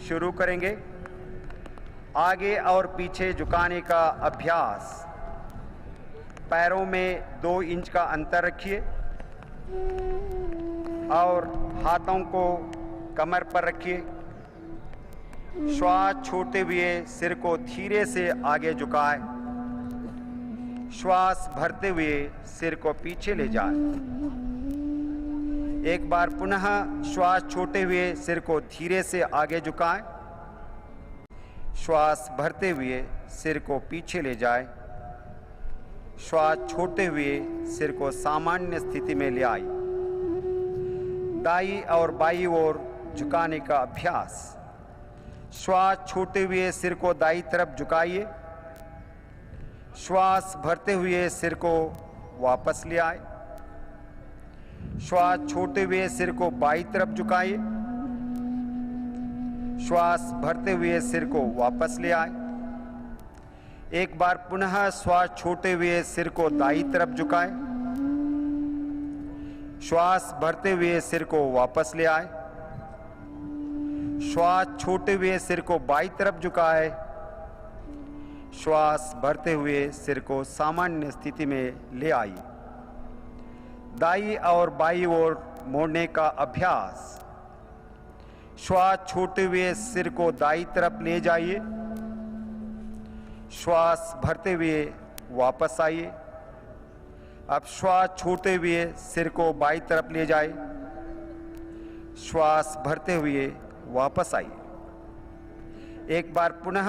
शुरू करेंगे। आगे और पीछे झुकाने का अभ्यास। पैरों में 2 इंच का अंतर रखिए और हाथों को कमर पर रखिए। श्वास छोड़ते हुए सिर को धीरे से आगे झुकाएं। श्वास भरते हुए सिर को पीछे ले जाएं। एक बार पुनः श्वास छोड़ते हुए सिर को धीरे से आगे झुकाएं। श्वास भरते हुए सिर को पीछे ले जाएं। श्वास छोड़ते हुए सिर को सामान्य स्थिति में ले आइए। दाईं और बाईं ओर झुकाने का अभ्यास। श्वास छोड़ते हुए सिर को दाईं तरफ झुकाइए। श्वास भरते हुए सिर को वापस ले आए। श्वास छोड़ते हुए सिर को बाईं तरफ झुकाइए। श्वास भरते हुए सिर को वापस ले आए। एक बार पुनः श्वास छोड़ते हुए सिर को दाईं तरफ झुकाएं। श्वास भरते हुए सिर को वापस ले आए। श्वास छोड़ते हुए सिर को बाईं तरफ झुकाएं। श्वास भरते हुए सिर को सामान्य स्थिति में ले आइए। दाईं और बाईं ओर मोड़ने का अभ्यास। श्वास छोड़ते हुए सिर को दाईं तरफ ले जाइए। श्वास भरते हुए वापस आइए। अब श्वास छोड़ते हुए सिर को बाईं तरफ ले जाइए। श्वास भरते हुए वापस आइए। एक बार पुनः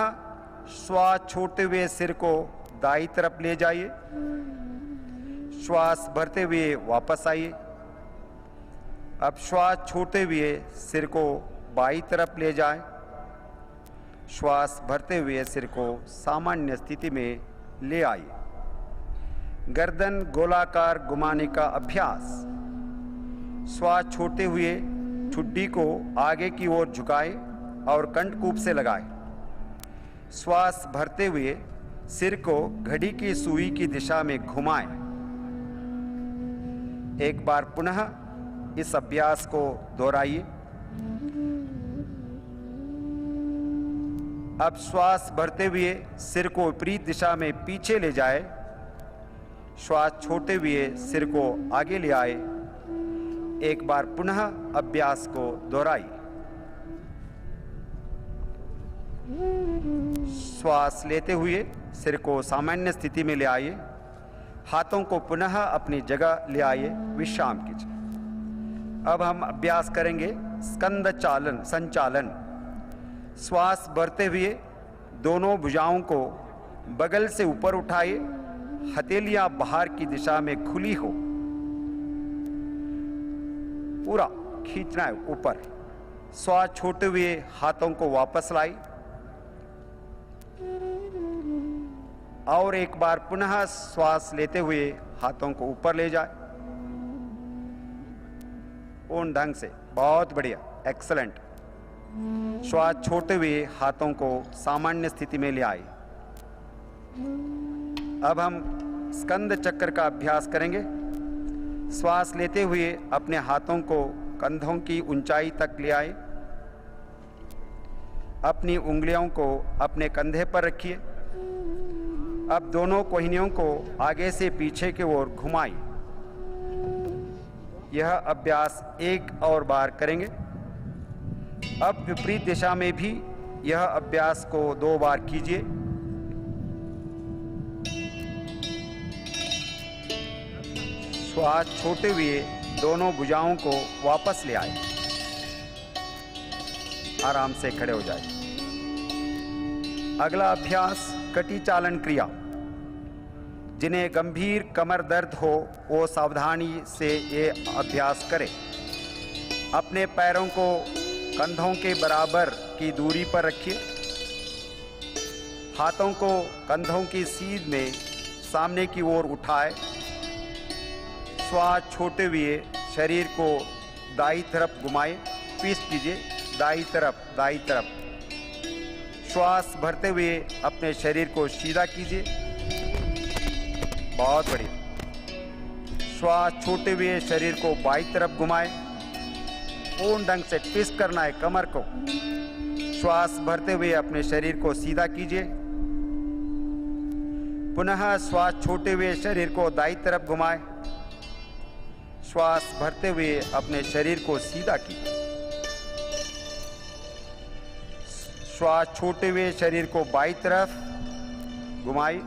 श्वास छोड़ते हुए सिर को दाईं तरफ ले जाइए। श्वास भरते हुए वापस आइए। अब श्वास छोड़ते हुए सिर को बाईं तरफ ले जाएं। श्वास भरते हुए सिर को सामान्य स्थिति में ले आइए। गर्दन गोलाकार घुमाने का अभ्यास। श्वास छोड़ते हुए ठुड्डी को आगे की ओर झुकाएं और कंठकूप से लगाएं। श्वास भरते हुए सिर को घड़ी की सुई की दिशा में घुमाएं। एक बार पुनः इस अभ्यास को दोहराइए। अब श्वास भरते हुए सिर को विपरीत दिशा में पीछे ले जाए। श्वास छोड़ते हुए सिर को आगे ले आए। एक बार पुनः अभ्यास को दोहराइए। श्वास लेते हुए सिर को सामान्य स्थिति में ले आइए। हाथों को पुनः अपनी जगह ले आइए। विश्राम कीजिए। अब हम अभ्यास करेंगे स्कंद चालन संचालन। श्वास भरते हुए दोनों भुजाओं को बगल से ऊपर उठाइए। हथेलियां बाहर की दिशा में खुली हो। पूरा खींचना है ऊपर। श्वास छोड़ते हुए हाथों को वापस लाई और एक बार पुनः श्वास लेते हुए हाथों को ऊपर ले जाए। पूर्ण ढंग से, बहुत बढ़िया, एक्सलेंट। श्वास छोड़ते हुए हाथों को सामान्य स्थिति में ले आए। अब हम स्कंद चक्र का अभ्यास करेंगे। श्वास लेते हुए अपने हाथों को कंधों की ऊंचाई तक ले आए। अपनी उंगलियों को अपने कंधे पर रखिए। अब दोनों कोहनियों को आगे से पीछे की ओर घुमाइए। यह अभ्यास एक और बार करेंगे। अब विपरीत दिशा में भी यह अभ्यास को 2 बार कीजिए। श्वास छोड़ते हुए दोनों भुजाओं को वापस ले आए। आराम से खड़े हो जाए। अगला अभ्यास कटी चालन क्रिया। जिन्हें गंभीर कमर दर्द हो वो सावधानी से ये अभ्यास करें। अपने पैरों को कंधों के बराबर की दूरी पर रखिए। हाथों को कंधों की सीध में सामने की ओर उठाए। श्वास छोड़ते हुए शरीर को दाईं तरफ घुमाए। ट्विस्ट कीजिए, दाईं तरफ। श्वास भरते हुए अपने शरीर को सीधा कीजिए। बहुत बढ़िया। श्वास छोड़ते हुए शरीर को बाईं तरफ घुमाए। पूर्ण ढंग से ट्विस्ट करना है कमर को। श्वास भरते हुए अपने शरीर को सीधा कीजिए। पुनः श्वास छोड़ते हुए शरीर को दाईं तरफ घुमाए। श्वास भरते हुए अपने शरीर को सीधा कीजिए। श्वास छोड़ते हुए शरीर को बाईं तरफ घुमाइए।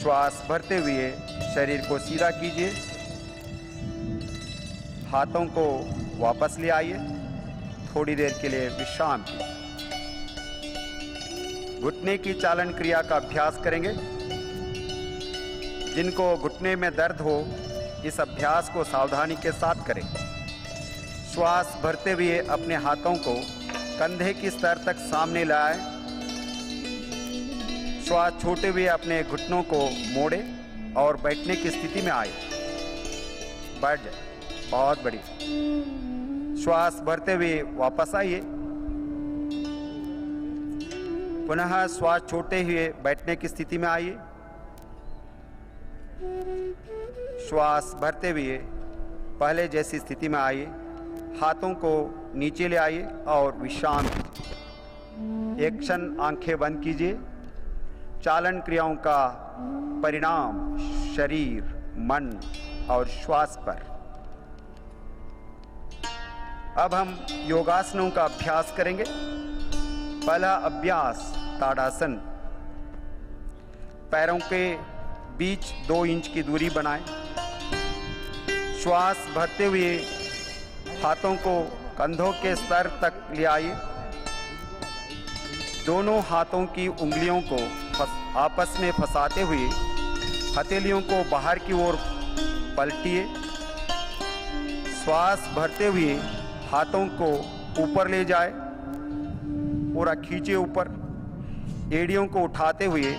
श्वास भरते हुए शरीर को सीधा कीजिए। हाथों को वापस ले आइए। थोड़ी देर के लिए विश्राम कीजिए। घुटने की चालन क्रिया का अभ्यास करेंगे। जिनको घुटने में दर्द हो इस अभ्यास को सावधानी के साथ करें। श्वास भरते हुए अपने हाथों को कंधे की स्तर तक सामने लाए। श्वास छोड़ते हुए अपने घुटनों को मोड़े और बैठने की स्थिति में आए। बैठ जाए। बहुत बढ़िया। श्वास भरते हुए वापस आइए। पुनः श्वास छोड़ते हुए बैठने की स्थिति में आइए। श्वास भरते हुए पहले जैसी स्थिति में आइए। हाथों को नीचे ले आइए और विश्राम कीजिए। एक क्षण आंखें बंद कीजिए। चालन क्रियाओं का परिणाम शरीर, मन और श्वास पर। अब हम योगासनों का अभ्यास करेंगे। पहला अभ्यास ताड़ासन। पैरों के बीच 2 इंच की दूरी बनाएं। श्वास भरते हुए हाथों को कंधों के स्तर तक ले आइए। दोनों हाथों की उंगलियों को आपस में फंसाते हुए हथेलियों को बाहर की ओर पलटिए। श्वास भरते हुए हाथों को ऊपर ले जाए। पूरा खींचे ऊपर। एड़ियों को उठाते हुए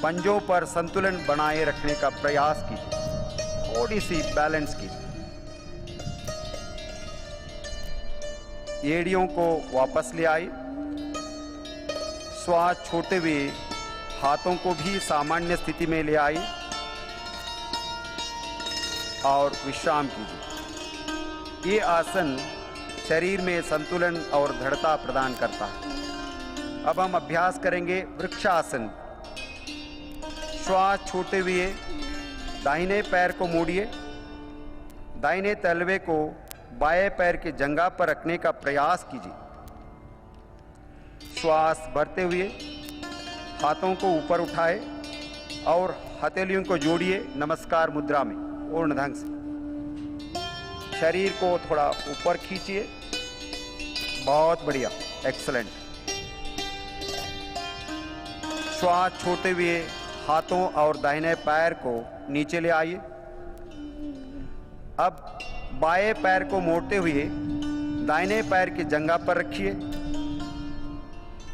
पंजों पर संतुलन बनाए रखने का प्रयास कीजिए। थोड़ी सी बैलेंस कीजिए। एड़ियों को वापस ले आइए। श्वास छोड़ते हुए हाथों को भी सामान्य स्थिति में ले आइए और विश्राम कीजिए। ये आसन शरीर में संतुलन और दृढ़ता प्रदान करता है। अब हम अभ्यास करेंगे वृक्षासन। श्वास छोड़ते हुए दाहिने पैर को मोड़िए। दाहिने तलवे को बाएं पैर के जंघा पर रखने का प्रयास कीजिए। श्वास भरते हुए हाथों को ऊपर उठाए और हथेलियों को जोड़िए नमस्कार मुद्रा में पूर्ण ढंग से। शरीर को थोड़ा ऊपर खींचिए। बहुत बढ़िया, एक्सीलेंट। श्वास छोड़ते हुए हाथों और दाहिने पैर को नीचे ले आइए। अब बाएं पैर को मोड़ते हुए दाहिने पैर की जंघा पर रखिए।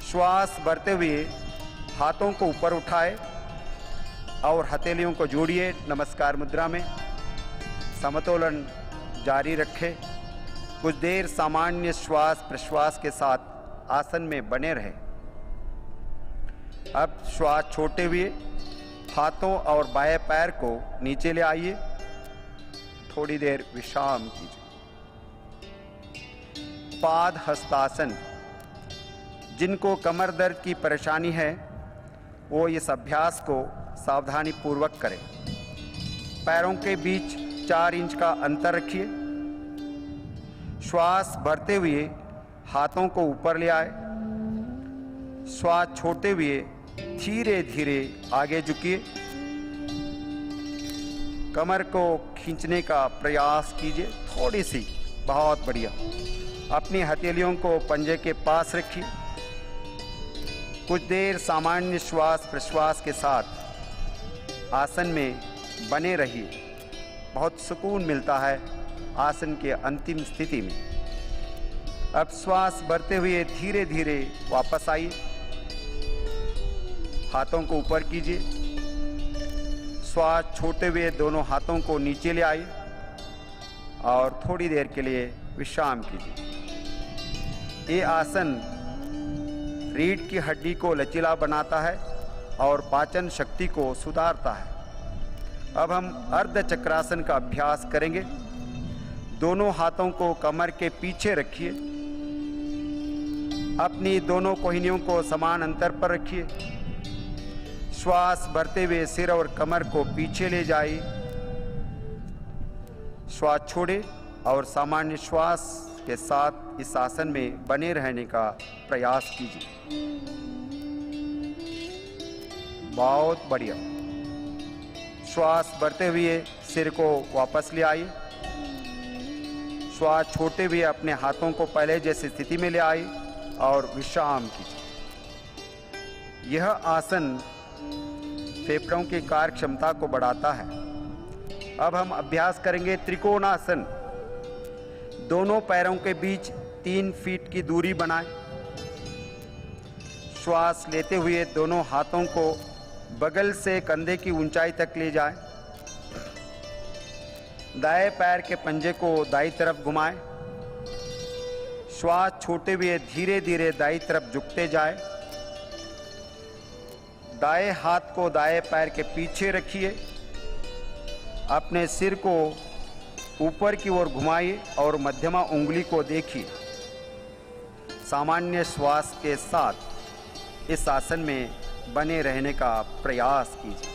श्वास भरते हुए हाथों को ऊपर उठाए और हथेलियों को जोड़िए नमस्कार मुद्रा में। समतोलन जारी रखें। कुछ देर सामान्य श्वास प्रश्वास के साथ आसन में बने रहें। अब श्वास छोड़ते हुए हाथों और बाएं पैर को नीचे ले आइए। थोड़ी देर विश्राम कीजिए। पाद हस्तासन। जिनको कमर दर्द की परेशानी है वो इस अभ्यास को सावधानी पूर्वक करें। पैरों के बीच 4 इंच का अंतर रखिए। श्वास भरते हुए हाथों को ऊपर ले आए। श्वास छोड़ते हुए धीरे धीरे आगे झुकिए। कमर को खींचने का प्रयास कीजिए, थोड़ी सी, बहुत बढ़िया। अपनी हथेलियों को पंजे के पास रखिए। कुछ देर सामान्य श्वास प्रश्वास के साथ आसन में बने रहिए। बहुत सुकून मिलता है आसन के अंतिम स्थिति में। अब श्वास भरते हुए धीरे धीरे वापस आइए। हाथों को ऊपर कीजिए। श्वास छोड़ते हुए दोनों हाथों को नीचे ले आइए और थोड़ी देर के लिए विश्राम कीजिए। ये आसन रीढ़ की हड्डी को लचीला बनाता है और पाचन शक्ति को सुधारता है। अब हम अर्ध चक्रासन का अभ्यास करेंगे। दोनों हाथों को कमर के पीछे रखिए। अपनी दोनों कोहनियों को समान अंतर पर रखिए। श्वास भरते हुए सिर और कमर को पीछे ले जाइए। श्वास छोड़े और सामान्य श्वास के साथ इस आसन में बने रहने का प्रयास कीजिए। बहुत बढ़िया। श्वास भरते हुए सिर को वापस ले आइए। श्वास छोड़ते हुए अपने हाथों को पहले जैसी स्थिति में ले आइए और विश्राम कीजिए। यह आसन फेफड़ों की कार्य क्षमता को बढ़ाता है। अब हम अभ्यास करेंगे त्रिकोणासन। दोनों पैरों के बीच 3 फीट की दूरी बनाएं। श्वास लेते हुए दोनों हाथों को बगल से कंधे की ऊंचाई तक ले जाएं। दाएं पैर के पंजे को दाईं तरफ घुमाएं। श्वास छोड़ते हुए धीरे धीरे दाईं तरफ झुकते जाएं। दाएं हाथ को दाएं पैर के पीछे रखिए। अपने सिर को ऊपर की ओर घुमाइए और मध्यमा उंगली को देखिए। सामान्य श्वास के साथ इस आसन में बने रहने का प्रयास कीजिए।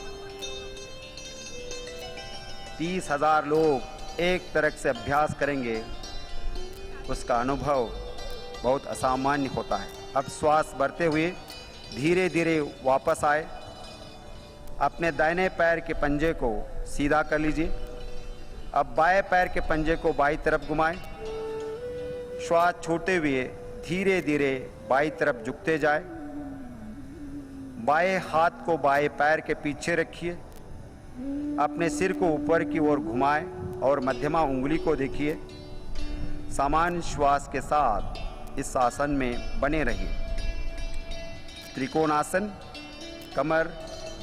30,000 लोग एक तरह से अभ्यास करेंगे, उसका अनुभव बहुत असामान्य होता है। अब श्वास भरते हुए धीरे धीरे वापस आए। अपने दाहिने पैर के पंजे को सीधा कर लीजिए। अब बाएं पैर के पंजे को बाईं तरफ घुमाएं। श्वास छोड़ते हुए धीरे धीरे बाईं तरफ झुकते जाएं। बाएं हाथ को बाएं पैर के पीछे रखिए। अपने सिर को ऊपर की ओर घुमाएं और मध्यमा उंगली को देखिए। सामान्य श्वास के साथ इस आसन में बने रहिए। त्रिकोणासन कमर,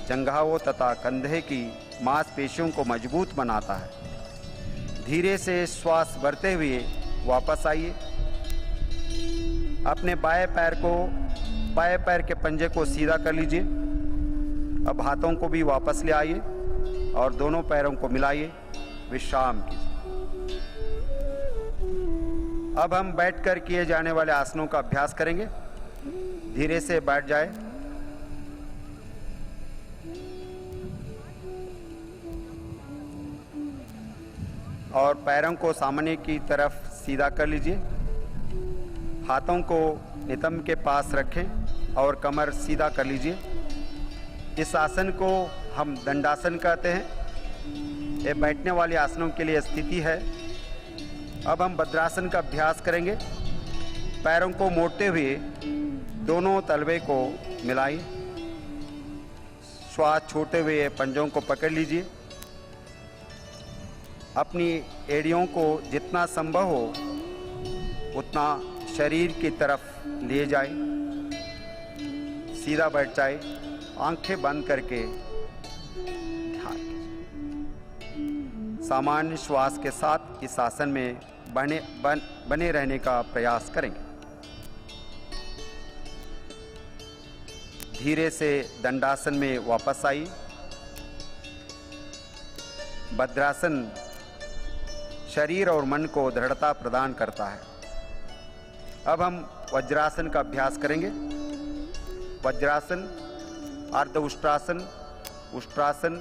जंघाओं तथा कंधे की मांसपेशियों को मजबूत बनाता है। धीरे से श्वास भरते हुए वापस आइए। अपने बाएं पैर के पंजे को सीधा कर लीजिए। अब हाथों को भी वापस ले आइए और दोनों पैरों को मिलाइए। विश्राम कीजिए। अब हम बैठकर किए जाने वाले आसनों का अभ्यास करेंगे। धीरे से बैठ जाए। और पैरों को सामने की तरफ सीधा कर लीजिए। हाथों को नितंब के पास रखें और कमर सीधा कर लीजिए। इस आसन को हम दंडासन कहते हैं। ये बैठने वाले आसनों के लिए स्थिति है। अब हम भद्रासन का अभ्यास करेंगे। पैरों को मोड़ते हुए दोनों तलवे को मिलाइए। श्वास छोड़ते हुए पंजों को पकड़ लीजिए। अपनी एड़ियों को जितना संभव हो उतना शरीर की तरफ ले जाए। सीधा बैठ जाए। आंखें बंद करके ध्यान कीजिए। सामान्य श्वास के साथ इस आसन में बने रहने का प्रयास करेंगे। धीरे से दंडासन में वापस आइए। भद्रासन शरीर और मन को दृढ़ता प्रदान करता है। अब हम वज्रासन का अभ्यास करेंगे। वज्रासन, अर्ध उष्ट्रासन, उष्ट्रासन,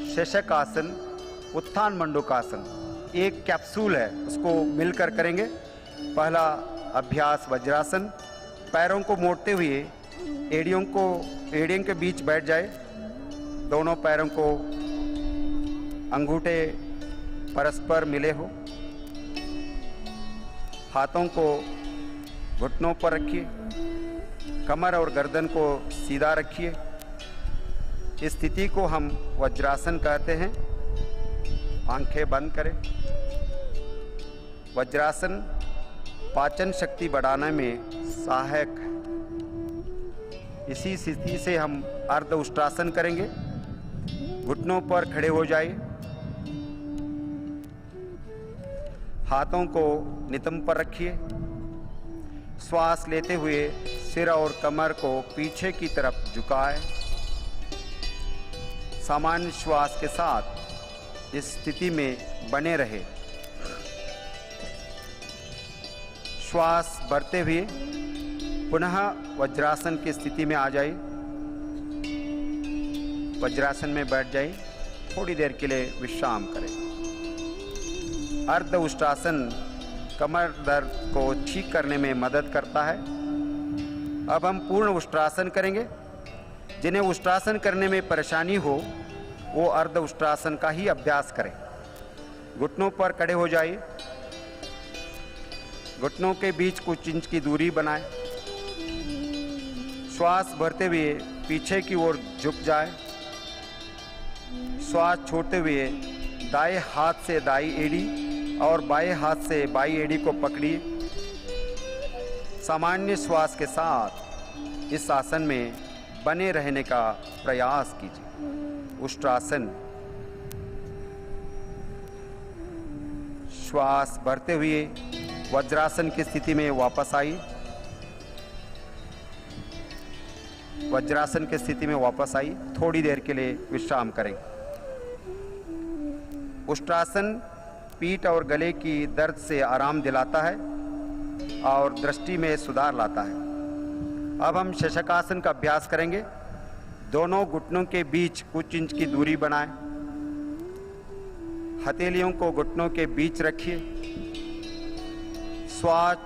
शशकासन, उत्थान मंडूकासन, एक कैप्सूल है, उसको मिलकर करेंगे। पहला अभ्यास वज्रासन, पैरों को मोड़ते हुए एड़ियों के बीच बैठ जाए। दोनों पैरों को अंगूठे परस्पर मिले हो, हाथों को घुटनों पर रखिए, कमर और गर्दन को सीधा रखिए। इस स्थिति को हम वज्रासन कहते हैं। आंखें बंद करें। वज्रासन पाचन शक्ति बढ़ाने में सहायक है। इसी स्थिति से हम अर्ध उष्ट्रासन करेंगे। घुटनों पर खड़े हो जाइए, हाथों को नितंब पर रखिए। श्वास लेते हुए सिर और कमर को पीछे की तरफ झुकाएं। सामान्य श्वास के साथ इस स्थिति में बने रहे। श्वास भरते हुए पुनः वज्रासन की स्थिति में आ जाइए। वज्रासन में बैठ जाइए, थोड़ी देर के लिए विश्राम करें। अर्ध उष्ट्रासन कमर दर्द को ठीक करने में मदद करता है। अब हम पूर्ण उष्ट्रासन करेंगे। जिन्हें उष्ट्रासन करने में परेशानी हो वो अर्ध उष्ट्रासन का ही अभ्यास करें। घुटनों पर खड़े हो जाइए, घुटनों के बीच कुछ इंच की दूरी बनाएं। श्वास भरते हुए पीछे की ओर झुक जाए। श्वास छोड़ते हुए दाएं हाथ से दाईं एड़ी और बाएं हाथ से बाईं एड़ी को पकड़िए। सामान्य श्वास के साथ इस आसन में बने रहने का प्रयास कीजिए। उष्ट्रासन। श्वास भरते हुए वज्रासन की स्थिति में वापस आइए। वज्रासन की स्थिति में वापस आइए, थोड़ी देर के लिए विश्राम करें। उष्ट्रासन पीठ और गले की दर्द से आराम दिलाता है और दृष्टि में सुधार लाता है। अब हम शशकासन का अभ्यास करेंगे। दोनों घुटनों के बीच कुछ इंच की दूरी बनाएं। हथेलियों को घुटनों के बीच रखिए। श्वास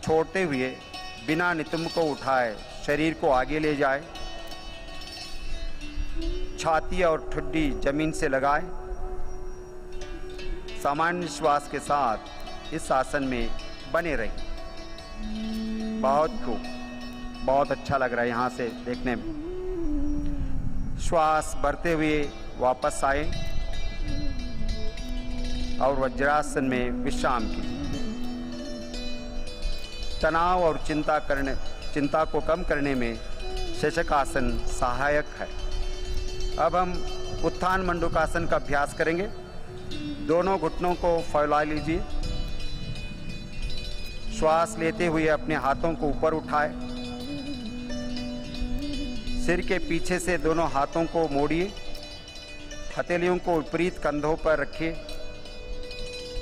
छोड़ते हुए बिना नितंब को उठाए शरीर को आगे ले जाए। छाती और ठुड्डी जमीन से लगाए। सामान्य श्वास के साथ इस आसन में बने रहिए। बहुत खूब, बहुत अच्छा लग रहा है यहाँ से देखने में। श्वास भरते हुए वापस आए और वज्रासन में विश्राम कीजिए। तनाव और चिंता को कम करने में शशकासन सहायक है। अब हम उत्थान मंडूकासन का अभ्यास करेंगे। दोनों घुटनों को फैला लीजिए। श्वास लेते हुए अपने हाथों को ऊपर उठाए। सिर के पीछे से दोनों हाथों को मोड़िए। हथेलियों को विपरीत कंधों पर रखिए।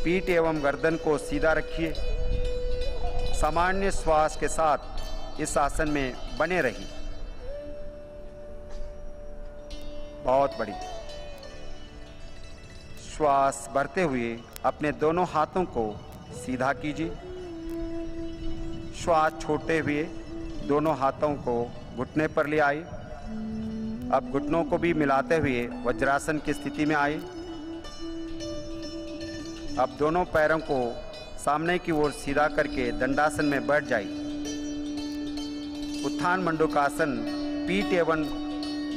पीठ एवं गर्दन को सीधा रखिए। सामान्य श्वास के साथ इस आसन में बने रहिए। बहुत बढ़िया। श्वास भरते हुए अपने दोनों हाथों को सीधा कीजिए। श्वास छोड़ते हुए दोनों हाथों को घुटने पर ले आए। अब घुटनों को भी मिलाते हुए वज्रासन की स्थिति में आए। अब दोनों पैरों को सामने की ओर सीधा करके दंडासन में बैठ जाइए। उत्थान मंडूकासन पीठ एवं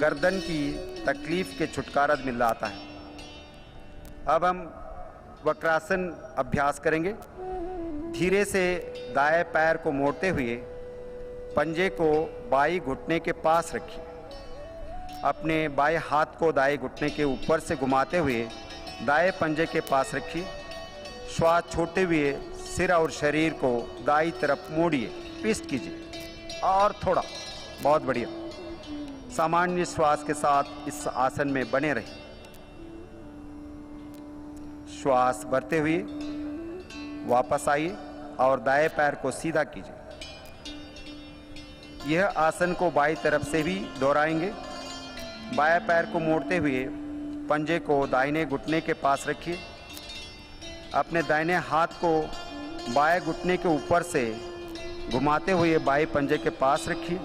गर्दन की तकलीफ के छुटकारा मिलाता है। अब हम वक्रासन अभ्यास करेंगे। धीरे से दाएं पैर को मोड़ते हुए पंजे को बाईं घुटने के पास रखिए। अपने बाएं हाथ को दाएं घुटने के ऊपर से घुमाते हुए दाएं पंजे के पास रखिए। श्वास छोड़ते हुए सिर और शरीर को दाईं तरफ मोड़िए, ट्विस्ट कीजिए और थोड़ा। बहुत बढ़िया। सामान्य श्वास के साथ इस आसन में बने रहिए। श्वास भरते हुए वापस आइए और दाएं पैर को सीधा कीजिए। यह आसन को बाईं तरफ से भी दोहराएंगे। बाएं पैर को मोड़ते हुए पंजे को दाहिने घुटने के पास रखिए। अपने दाहिने हाथ को बाएं घुटने के ऊपर से घुमाते हुए बाएं पंजे के पास रखिए।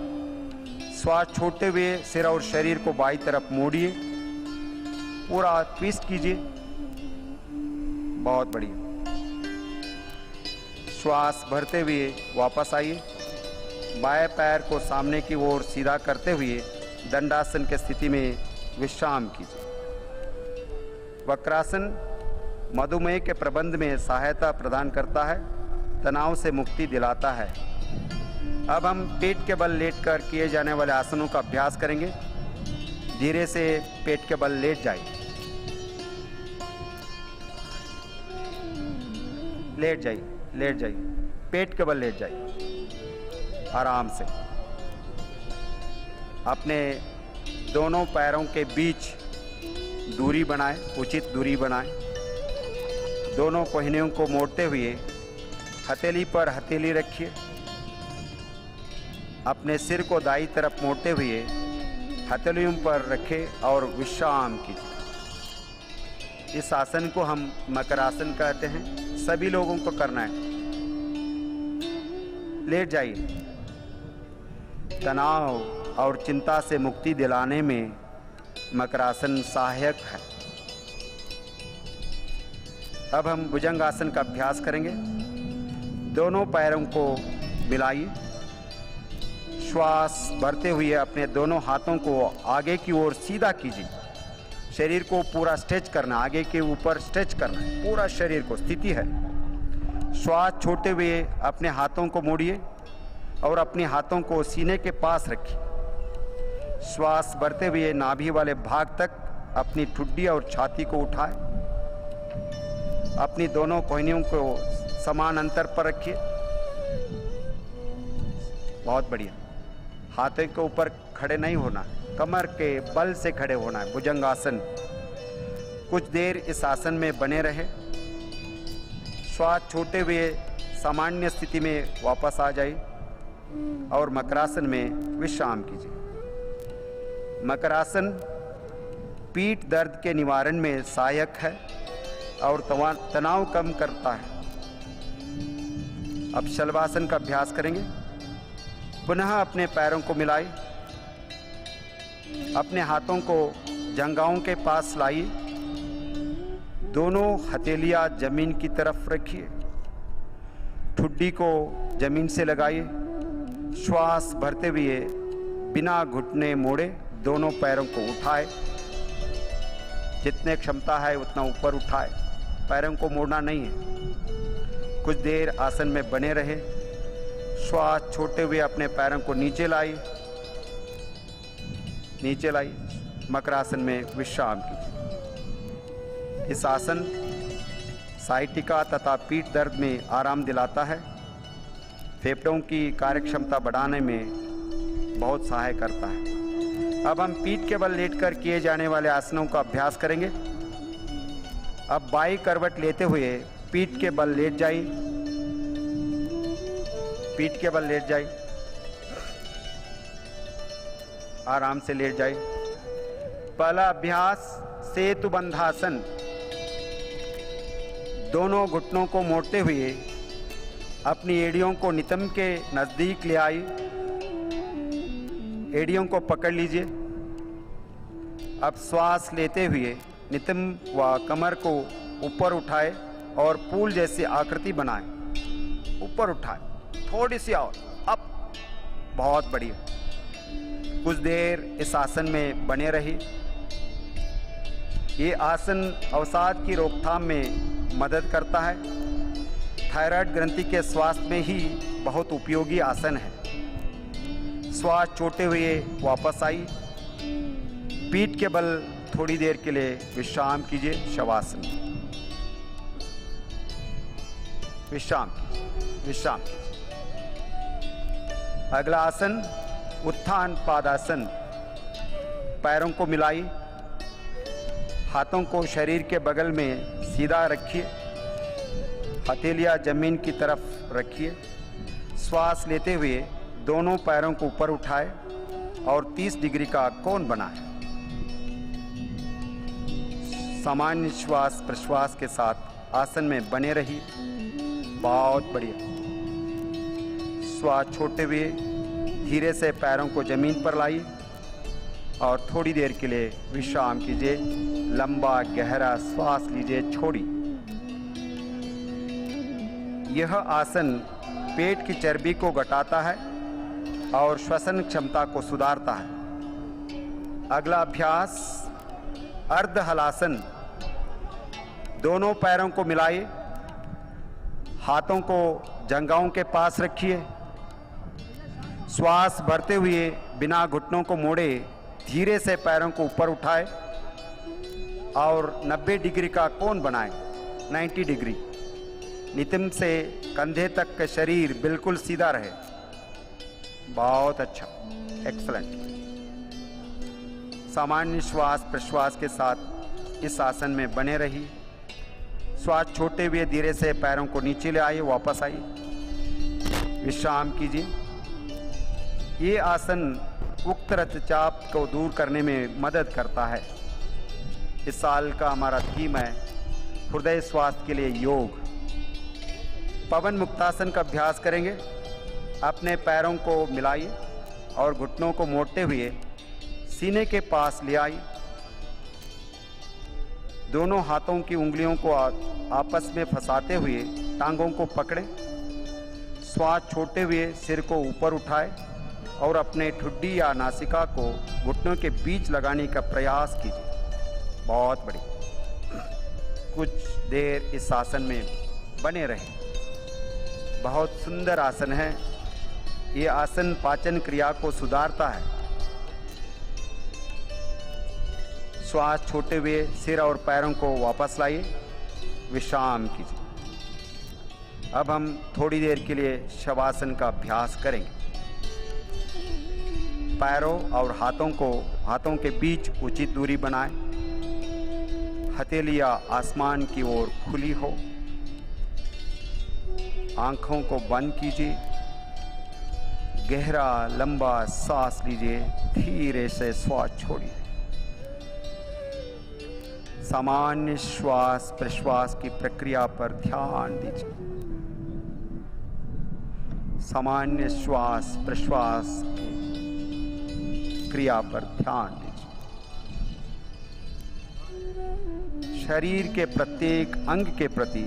श्वास छोड़ते हुए सिर और शरीर को बाईं तरफ मोड़िए, पूरा ट्विस्ट कीजिए। बहुत बढ़िया। श्वास भरते हुए वापस आइए। बाएं पैर को सामने की ओर सीधा करते हुए दंडासन की स्थिति में विश्राम कीजिए। वक्रासन मधुमेह के प्रबंध में सहायता प्रदान करता है, तनाव से मुक्ति दिलाता है। अब हम पेट के बल लेटकर किए जाने वाले आसनों का अभ्यास करेंगे। धीरे से पेट के बल लेट जाइए, लेट जाइए, लेट जाइए, पेट के बल लेट जाइए आराम से। अपने दोनों पैरों के बीच दूरी बनाएं, उचित दूरी बनाएं। दोनों कोहनियों को मोड़ते हुए हथेली पर हथेली रखिए। अपने सिर को दाईं तरफ मोड़ते हुए हथेलियों पर रखें और विश्राम कीजिए। इस आसन को हम मकरासन कहते हैं। सभी लोगों को करना है। लेट जाइए। तनाव और चिंता से मुक्ति दिलाने में मकरासन सहायक है। अब हम भुजंगासन का अभ्यास करेंगे। दोनों पैरों को मिलाइए। श्वास भरते हुए अपने दोनों हाथों को आगे की ओर सीधा कीजिए। शरीर को पूरा स्ट्रेच करना, आगे के ऊपर स्ट्रेच करना है, पूरा शरीर को। स्थिति है। श्वास छोड़ते हुए अपने हाथों को मोड़िए और अपने हाथों को सीने के पास रखिए। श्वास भरते हुए नाभि वाले भाग तक अपनी ठुड्डी और छाती को उठाएं। अपनी दोनों कोहनियों को समान अंतर पर रखिए। बहुत बढ़िया। हाथों के ऊपर खड़े नहीं होना, कमर के बल से खड़े होना है। भुजंगासन। कुछ देर इस आसन में बने रहे। श्वास छोड़ते हुए सामान्य स्थिति में वापस आ जाइए और मकरासन में विश्राम कीजिए। मकरासन पीठ दर्द के निवारण में सहायक है और तनाव कम करता है। अब शलभासन का अभ्यास करेंगे। पुनः अपने पैरों को मिलाइए। अपने हाथों को जंघाओं के पास लाइए। दोनों हथेलियां जमीन की तरफ रखिए। ठुड्डी को जमीन से लगाइए। श्वास भरते हुए बिना घुटने मोड़े दोनों पैरों को उठाए। जितने क्षमता है उतना ऊपर उठाए। पैरों को मोड़ना नहीं है। कुछ देर आसन में बने रहे। श्वास छोड़ते हुए अपने पैरों को नीचे लाइए, नीचे लाइए। मकरासन में विश्राम कीजिए। इस आसन साइटिका तथा पीठ दर्द में आराम दिलाता है। फेफड़ों की कार्यक्षमता बढ़ाने में बहुत सहाय करता है। अब हम पीठ के बल लेटकर किए जाने वाले आसनों का अभ्यास करेंगे। अब बाई करवट लेते हुए पीठ के बल लेट जाइए। पीठ के बल लेट जाइए। आराम से लेट जाइए। पहला अभ्यास सेतु बंधासन। दोनों घुटनों को मोड़ते हुए अपनी एड़ियों को नितंब के नजदीक ले आइए। एड़ियों को पकड़ लीजिए। अब श्वास लेते हुए नितंब व कमर को ऊपर उठाए और फूल जैसी आकृति बनाएं। ऊपर उठाए, थोड़ी सी और अप। बहुत बढ़िया। कुछ देर इस आसन में बने रहिए। ये आसन अवसाद की रोकथाम में मदद करता है। थायराइड ग्रंथि के स्वास्थ्य में ही बहुत उपयोगी आसन है। श्वास छोड़ते हुए वापस आइए। पीठ के बल थोड़ी देर के लिए विश्राम कीजिए। शवासन। विश्राम कीजिए, विश्राम कीजिए। अगला आसन उत्थान पादासन। पैरों को मिलाइए। हाथों को शरीर के बगल में सीधा रखिए। हथेलियां जमीन की तरफ रखिए। श्वास लेते हुए दोनों पैरों को ऊपर उठाए और 30 डिग्री का कोण बनाएं। सामान्य श्वास प्रश्वास के साथ आसन में बने रहिए। बहुत बढ़िया। श्वास छोड़ते हुए धीरे से पैरों को जमीन पर लाइए और थोड़ी देर के लिए विश्राम कीजिए। लंबा गहरा श्वास लीजिए, छोड़िए। यह आसन पेट की चर्बी को घटाता है और श्वसन क्षमता को सुधारता है। अगला अभ्यास अर्ध हलासन। दोनों पैरों को मिलाइए, हाथों को जंघाओं के पास रखिए। श्वास भरते हुए बिना घुटनों को मोड़े धीरे से पैरों को ऊपर उठाए और 90 डिग्री का कोण बनाए। 90 डिग्री। नितंब से कंधे तक का शरीर बिल्कुल सीधा रहे। बहुत अच्छा, एक्सलेंट। सामान्य श्वास प्रश्वास के साथ इस आसन में बने रहिए। श्वास छोड़ते हुए धीरे से पैरों को नीचे ले आइए, वापस आइए, विश्राम कीजिए। ये आसन उक्त रक्तचाप को दूर करने में मदद करता है। इस साल का हमारा थीम है हृदय स्वास्थ्य के लिए योग। पवन मुक्तासन का अभ्यास करेंगे। अपने पैरों को मिलाइए और घुटनों को मोड़ते हुए सीने के पास ले आइए। दोनों हाथों की उंगलियों को आपस में फंसाते हुए टांगों को पकड़ें। श्वास छोड़ते हुए सिर को ऊपर उठाए और अपने ठुड्डी या नासिका को घुटनों के बीच लगाने का प्रयास कीजिए। बहुत बढ़िया। कुछ देर इस आसन में बने रहें। बहुत सुंदर आसन है। ये आसन पाचन क्रिया को सुधारता है। श्वास छोड़ते हुए सिर और पैरों को वापस लाइए, विश्राम कीजिए। अब हम थोड़ी देर के लिए शवासन का अभ्यास करेंगे। पैरों और हाथों के बीच उचित दूरी बनाएं। हथेलियां आसमान की ओर खुली हो। आंखों को बंद कीजिए। गहरा लंबा सांस लीजिए। धीरे से श्वास छोड़िए। सामान्य श्वास प्रश्वास की प्रक्रिया पर ध्यान दीजिए। सामान्य श्वास प्रश्वास की क्रिया पर ध्यान दीजिए। शरीर के प्रत्येक अंग के प्रति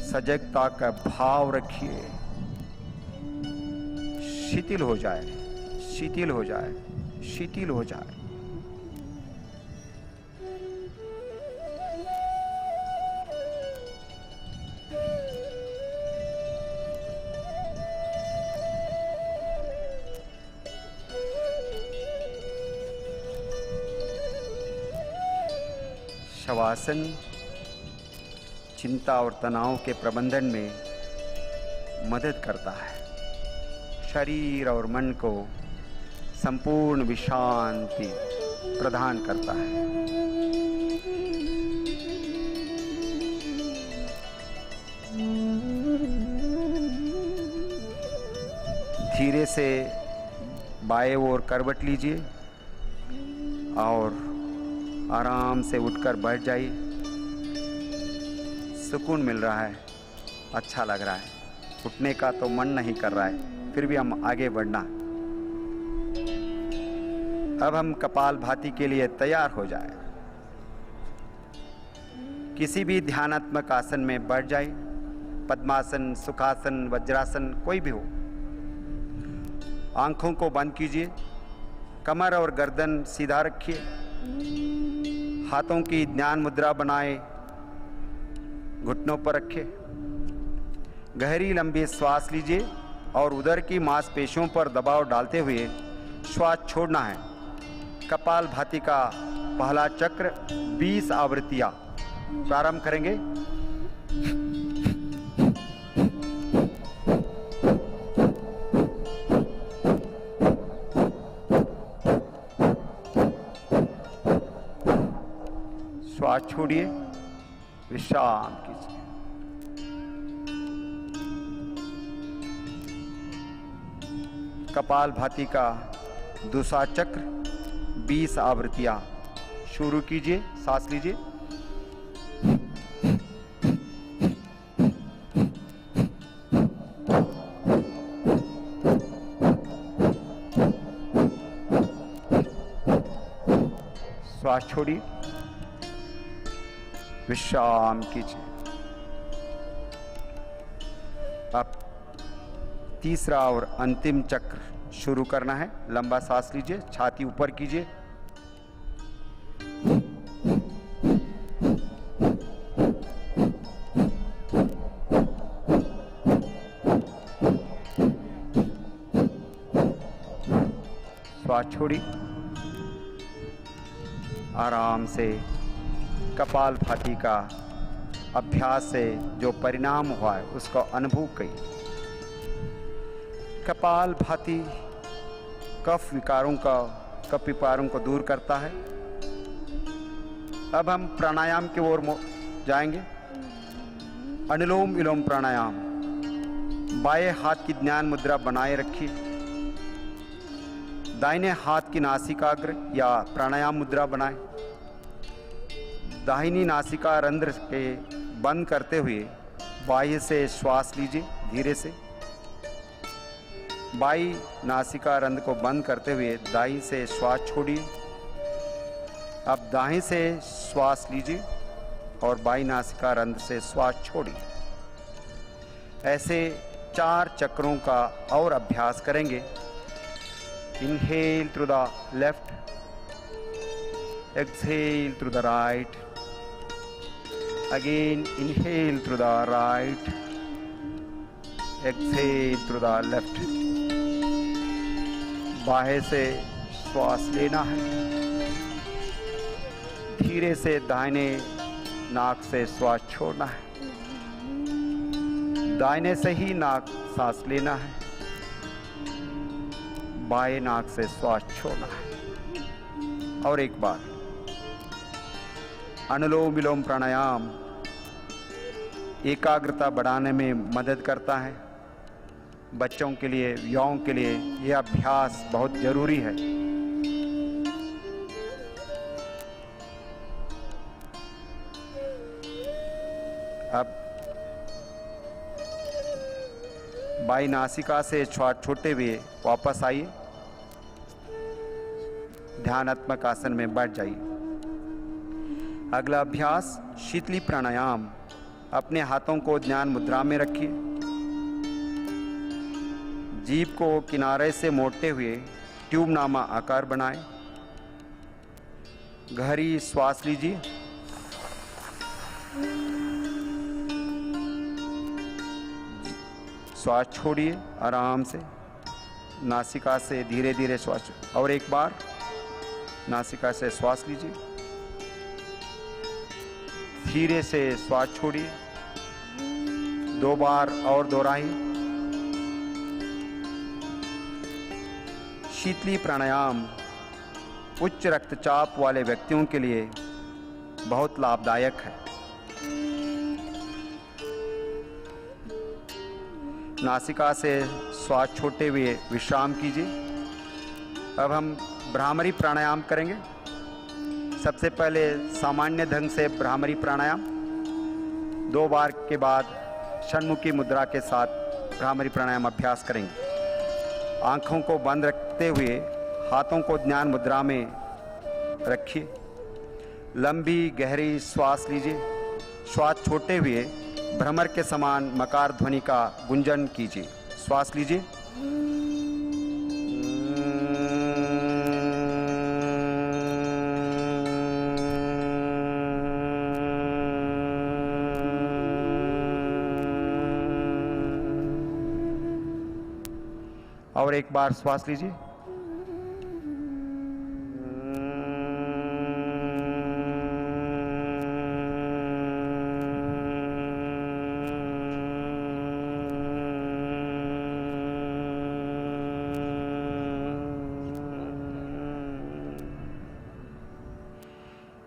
सजगता का भाव रखिए। शिथिल हो जाए, शिथिल हो जाए, शिथिल हो जाए। शवासन चिंता और तनाव के प्रबंधन में मदद करता है। शरीर और मन को संपूर्ण विश्रांति प्रदान करता है। धीरे से बाएं ओर करवट लीजिए और आराम से उठकर बैठ जाइए। सुकून मिल रहा है, अच्छा लग रहा है। उठने का तो मन नहीं कर रहा है, फिर भी हम आगे बढ़ना। अब हम कपालभाति के लिए तैयार हो जाए। किसी भी ध्यानात्मक आसन में बैठ जाए। पद्मासन, सुखासन, वज्रासन, कोई भी हो। आंखों को बंद कीजिए। कमर और गर्दन सीधा रखिए। हाथों की ध्यान मुद्रा बनाए, घुटनों पर रखें। गहरी लंबी श्वास लीजिए और उदर की मांसपेशियों पर दबाव डालते हुए श्वास छोड़ना है। कपालभाति का पहला चक्र 20 आवृत्तियां प्रारंभ करेंगे। श्वास छोड़िए, विश्राम कीजिए। कपालभाति का दूसरा चक्र 20 आवृत्तियां शुरू कीजिए, सांस लीजिए। श्वास छोड़िए, विश्राम कीजिए। अब तीसरा और अंतिम चक्र शुरू करना है। लंबा सांस लीजिए, छाती ऊपर कीजिए। श्वास छोड़िए, आराम से कपालभाति का अभ्यास से जो परिणाम हुआ है उसका अनुभव करिए। कपालभाति कफ विकारों को दूर करता है। अब हम प्राणायाम की ओर जाएंगे। अनुलोम विलोम प्राणायाम। बाएं हाथ की ध्यान मुद्रा बनाए रखिए। दाहिने हाथ की नासिकाग्र या प्राणायाम मुद्रा बनाएं। दाहिनी नासिका रंध्र के बंद करते हुए बाह्य से श्वास लीजिए धीरे से। बाई नासिका रंध्र को बंद करते हुए दाई से श्वास छोड़िए। अब दाएं से श्वास लीजिए और बाई नासिका रंध्र से श्वास छोड़िए। ऐसे 4 चक्रों का और अभ्यास करेंगे। Inhale through the left, exhale through the right, again inhale through the right, exhale through the left. बाहें से श्वास लेना है। धीरे से दाहिने नाक से श्वास छोड़ना है। दाहिने से ही नाक सांस लेना है। बाएं नाक से श्वास छोड़ना है। और एक बार अनुलोम विलोम प्राणायाम एकाग्रता बढ़ाने में मदद करता है। बच्चों के लिए, युवाओं के लिए यह अभ्यास बहुत जरूरी है। अब बाई नासिका से श्वास छोड़ते हुए वापस आइए। ध्यानात्मक आसन में बैठ जाइए। अगला अभ्यास शीतली प्राणायाम। अपने हाथों को ध्यान मुद्रा में रखिए। जीभ को किनारे से मोड़ते हुए ट्यूब नामा आकार बनाएं। गहरी श्वास लीजिए। श्वास छोड़िए आराम से। नासिका से धीरे धीरे श्वास। और एक बार नासिका से श्वास लीजिए। धीरे से श्वास छोड़िए। 2 बार और दोहराइए। शीतली प्राणायाम उच्च रक्तचाप वाले व्यक्तियों के लिए बहुत लाभदायक है। नासिका से श्वास छोड़ते हुए विश्राम कीजिए। अब हम भ्रामरी प्राणायाम करेंगे। सबसे पहले सामान्य ढंग से भ्रामरी प्राणायाम। 2 बार के बाद षण्मुखी मुद्रा के साथ भ्रामरी प्राणायाम अभ्यास करेंगे। आंखों को बंद रखते हुए हाथों को ध्यान मुद्रा में रखिए। लंबी गहरी श्वास लीजिए। श्वास छोड़ते हुए भ्रमर के समान मकार ध्वनि का गुंजन कीजिए। श्वास लीजिए। और एक बार श्वास लीजिए।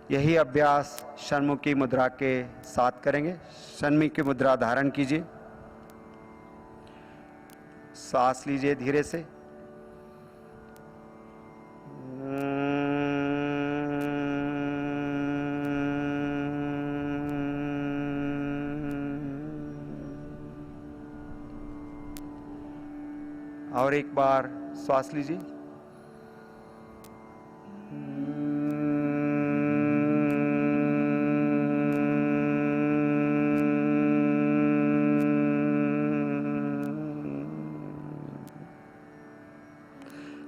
यही अभ्यास षण्मुखी मुद्रा के साथ करेंगे। षण्मुखी मुद्रा धारण कीजिए। सांस लीजिए धीरे से। और एक बार श्वास लीजिए।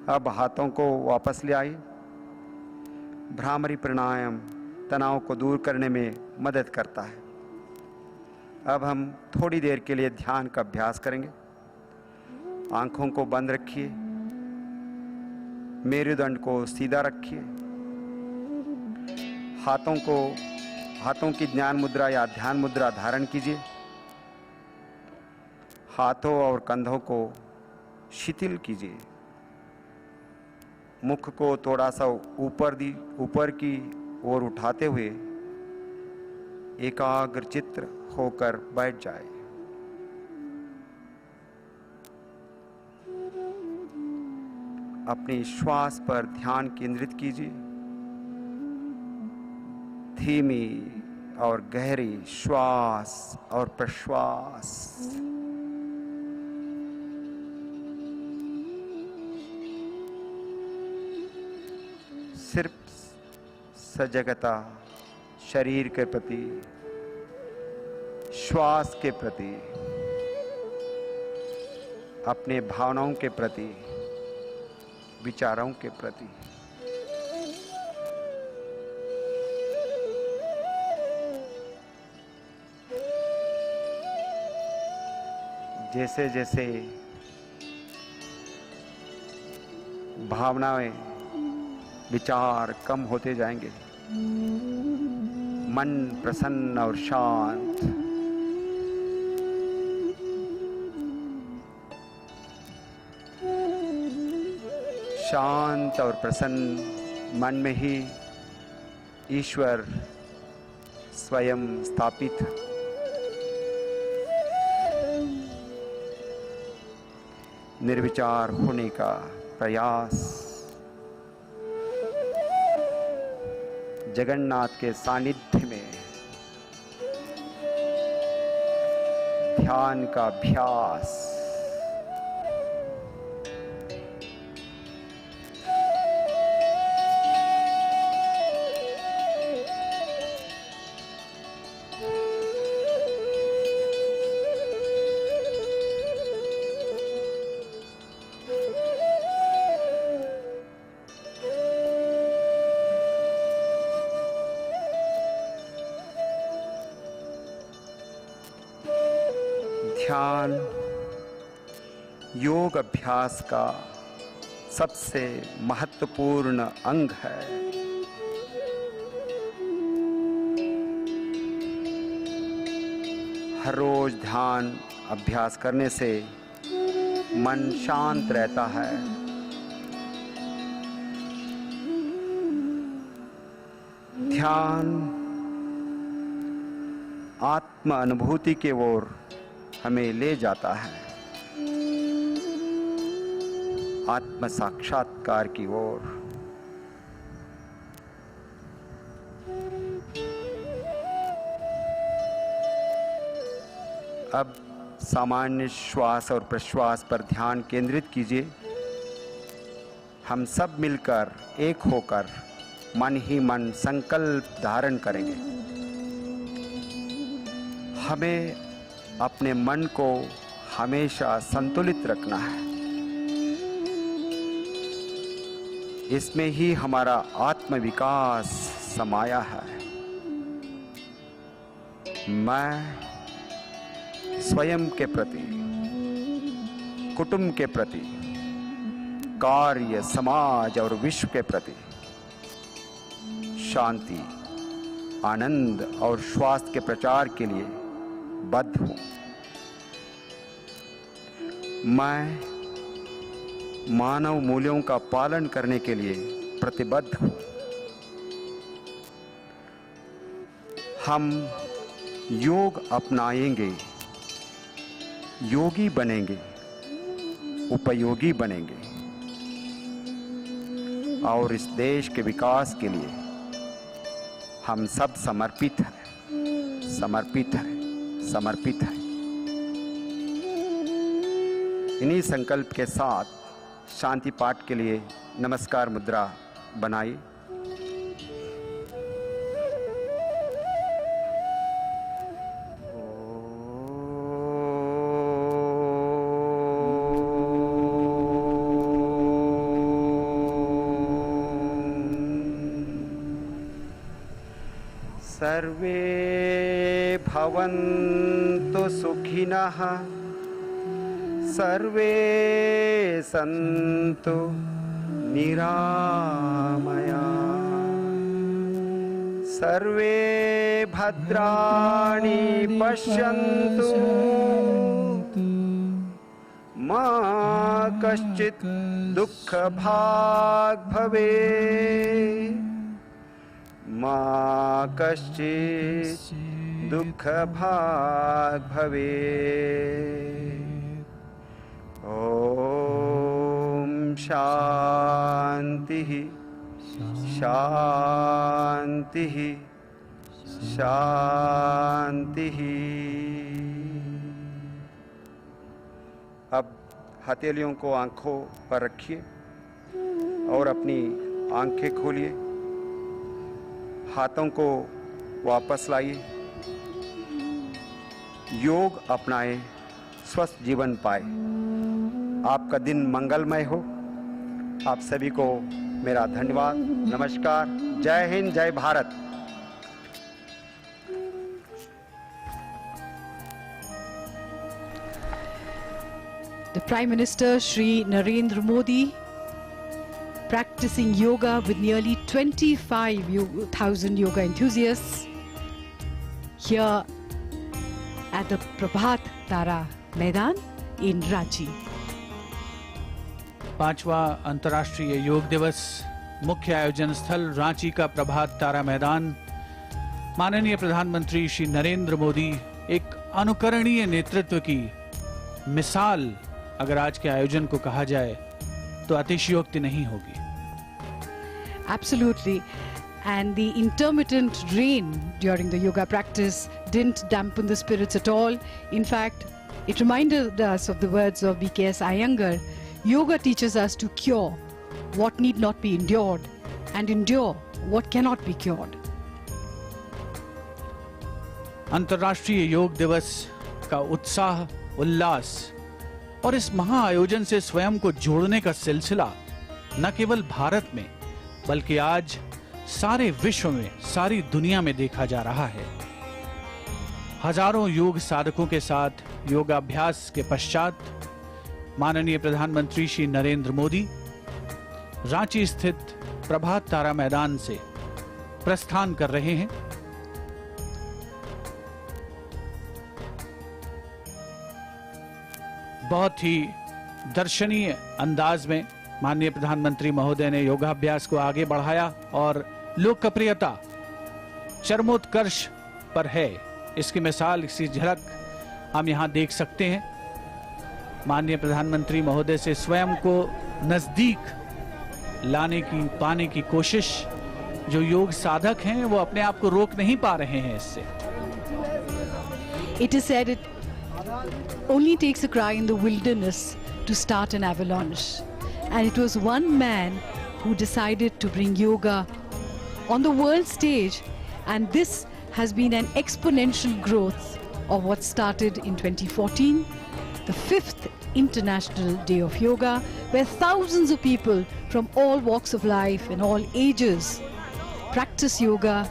अब हाथों को वापस ले आइए। भ्रामरी प्राणायाम तनाव को दूर करने में मदद करता है। अब हम थोड़ी देर के लिए ध्यान का अभ्यास करेंगे। आंखों को बंद रखिए, मेरुदंड को सीधा रखिए, हाथों की ज्ञान मुद्रा या ध्यान मुद्रा धारण कीजिए। हाथों और कंधों को शिथिल कीजिए। मुख को थोड़ा सा ऊपर की ओर उठाते हुए एकाग्र चित्त होकर बैठ जाए। अपने श्वास पर ध्यान केंद्रित कीजिए। धीमी और गहरी श्वास और प्रश्वास। सिर्फ सजगता शरीर के प्रति, श्वास के प्रति, अपने भावनाओं के प्रति, विचारों के प्रति। जैसे जैसे भावनाएं, विचार कम होते जाएंगे, मन प्रसन्न और शांत, शांत और प्रसन्न मन में ही ईश्वर स्वयं स्थापित। निर्विचार होने का प्रयास। जगन्नाथ के सानिध्य में ध्यान का अभ्यास। ध्यान योग अभ्यास का सबसे महत्वपूर्ण अंग है। हर रोज ध्यान अभ्यास करने से मन शांत रहता है। ध्यान आत्म अनुभूति की ओर हमें ले जाता है, आत्म साक्षात्कार की ओर। अब सामान्य श्वास और प्रश्वास पर ध्यान केंद्रित कीजिए। हम सब मिलकर एक होकर मन ही मन संकल्प धारण करेंगे। हमें अपने मन को हमेशा संतुलित रखना है। इसमें ही हमारा आत्मविकास समाया है। मैं स्वयं के प्रति, कुटुंब के प्रति, कार्य, समाज और विश्व के प्रति शांति, आनंद और स्वास्थ्य के प्रचार के लिए बद्ध हूं। मैं मानव मूल्यों का पालन करने के लिए प्रतिबद्ध हूं। हम योग अपनाएंगे, योगी बनेंगे, उपयोगी बनेंगे और इस देश के विकास के लिए हम सब समर्पित हैं, समर्पित हैं, समर्पित हैं। इन्हीं संकल्प के साथ शांति पाठ के लिए नमस्कार मुद्रा बनाई। सर्वे भवन्तु सुखिनः, सर्वे सन्तु निरामया, सर्वे भद्राणि पश्यन्तु, मा कश्चित् दुःखभाग् भवेत्, मा कश्चित् दुःखभाग् भवेत्। ॐ शान्तिः शान्तिः शान्तिः। अब हथेलियों को आंखों पर रखिए और अपनी आंखें खोलिए, हाथों को वापस लाइए, योग अपनाएं, स्वस्थ जीवन पाए। आपका दिन मंगलमय हो। आप सभी को मेरा धन्यवाद, नमस्कार, जय हिंद, जय Bharat. The Prime Minister Shri Narendra Modi, practicing yoga with nearly 25,000 yoga enthusiasts here at the Prabhat Tara Maidan in Ranchi. 5वां अंतर्राष्ट्रीय योग दिवस, मुख्य आयोजन स्थल रांची का प्रभात तारा मैदान। माननीय प्रधानमंत्री श्री नरेंद्र मोदी एक अनुकरणीय नेतृत्व की मिसाल अगर आज के आयोजन को कहा जाए तो अतिशयोक्ति नहीं होगी। Absolutely. And the intermittent rain during the yoga practice didn't dampen the spirits at all. In fact, it reminded us of the words of B.K.S. Iyengar. Yoga teaches us to cure what need not be endured and endure what cannot be cured. अंतर्राष्ट्रीय योग दिवस का उत्साह, उल्लास और इस महा आयोजन से स्वयं को जोड़ने का सिलसिला न केवल भारत में बल्कि आज सारे विश्व में, सारी दुनिया में देखा जा रहा है। हजारों योग साधकों के साथ योगाभ्यास के पश्चात माननीय प्रधानमंत्री श्री नरेंद्र मोदी रांची स्थित प्रभात तारा मैदान से प्रस्थान कर रहे हैं। बहुत ही दर्शनीय अंदाज में माननीय प्रधानमंत्री महोदय ने योगाभ्यास को आगे बढ़ाया और लोकप्रियता चरमोत्कर्ष पर है। इसकी मिसाल, इसकी झलक हम यहाँ देख सकते हैं। माननीय प्रधानमंत्री महोदय से स्वयं को नजदीक पाने की कोशिश जो योग साधक हैं वो अपने आप को रोक नहीं पा रहे हैं इससे। It is said it only takes a cry in the wilderness to start an avalanche. And it was one man who decided to bring yoga on the world stage, and this has been an exponential growth of what started in 2014, the 5th International Day of Yoga, where thousands of people from all walks of life and all ages practice yoga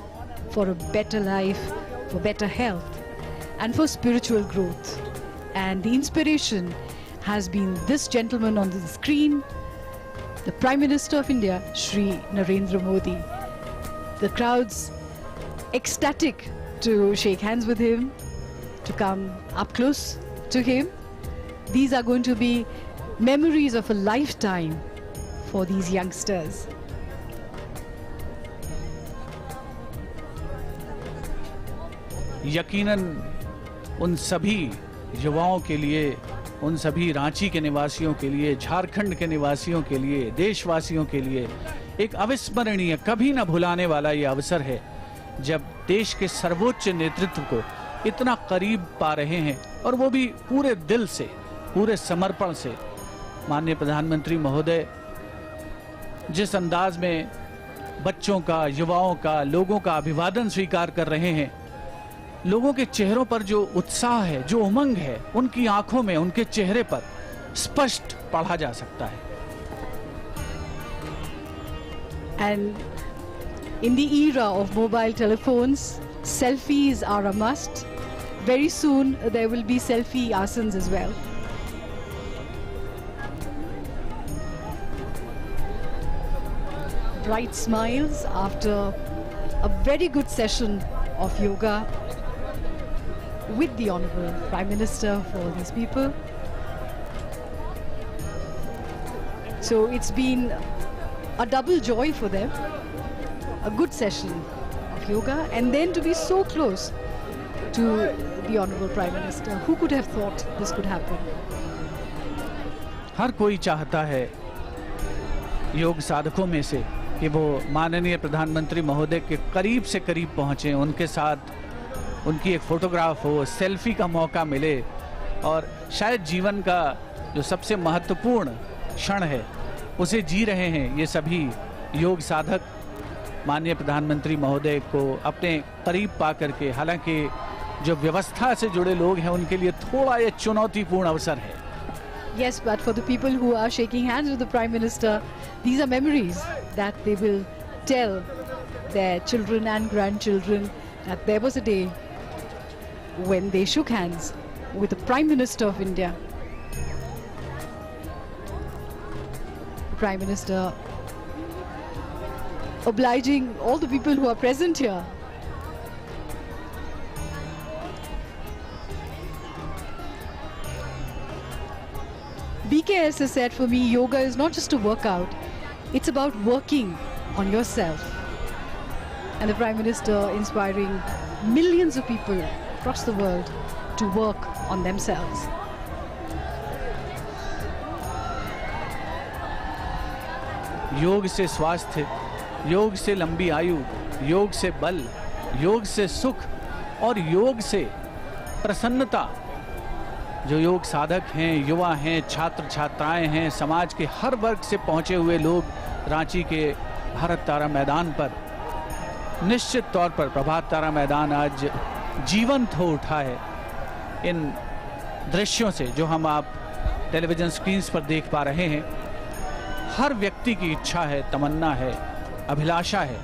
for a better life, for better health, and for spiritual growth. And the inspiration has been this gentleman on the screen, the Prime Minister of India, Shri Narendra Modi. The crowd's ecstatic to shake hands with him, to come up close to him. These are going to be memories of a lifetime for these youngsters. यकीनन उन सभी युवाओं के लिए, उन सभी रांची के निवासियों के लिए, झारखंड के निवासियों के लिए, देशवासियों के लिए एक अविस्मरणीय, कभी न भुलाने वाला ये अवसर है जब देश के सर्वोच्च नेतृत्व को इतना करीब पा रहे हैं और वो भी पूरे दिल से, पूरे समर्पण से माननीय प्रधानमंत्री महोदय जिस अंदाज में बच्चों का, युवाओं का, लोगों का अभिवादन स्वीकार कर रहे हैं, लोगों के चेहरों पर जो उत्साह है, जो उमंग है, उनकी आंखों में, उनके चेहरे पर स्पष्ट पढ़ा जा सकता है। And in the era of mobile telephones, selfies are a must. Very soon there will be selfie asanas as well. Bright smiles after a very good session of yoga with the Honorable Prime Minister for these people. So it's been a double joy for them, a good session of yoga, and then to be so close to the Honorable Prime Minister. Who could have thought this could happen? हर कोई चाहता है योग साधकों में से कि वो माननीय प्रधानमंत्री महोदय के करीब से करीब पहुंचे, उनके साथ उनकी एक फोटोग्राफ हो, सेल्फी का मौका मिले, और शायद जीवन का जो सबसे महत्वपूर्ण क्षण है उसे जी रहे हैं ये सभी योग साधक माननीय प्रधानमंत्री महोदय को अपने करीब पा करके। हालांकि जो व्यवस्था से जुड़े लोग हैं उनके लिए थोड़ा ये चुनौतीपूर्ण अवसर है। Yes, but for the people who are shaking hands with the Prime Minister, these are memories that they will tell their children and grandchildren that there was a day when they shook hands with the Prime Minister of India. Prime Minister obliging all the people who are present here. BKS has said, for me, yoga is not just a workout, it's about working on yourself. And the Prime Minister inspiring millions of people across the world to work on themselves. योग से स्वास्थ्य, योग से लंबी आयु, योग से बल, योग से सुख और योग से प्रसन्नता। जो योग साधक हैं, युवा हैं, छात्र छात्राएं हैं, समाज के हर वर्ग से पहुंचे हुए लोग रांची के भारत तारा मैदान पर, निश्चित तौर पर प्रभात तारा मैदान आज जीवंत हो उठा है इन दृश्यों से जो हम आप टेलीविजन स्क्रीन्स पर देख पा रहे हैं। हर व्यक्ति की इच्छा है, तमन्ना है, अभिलाषा है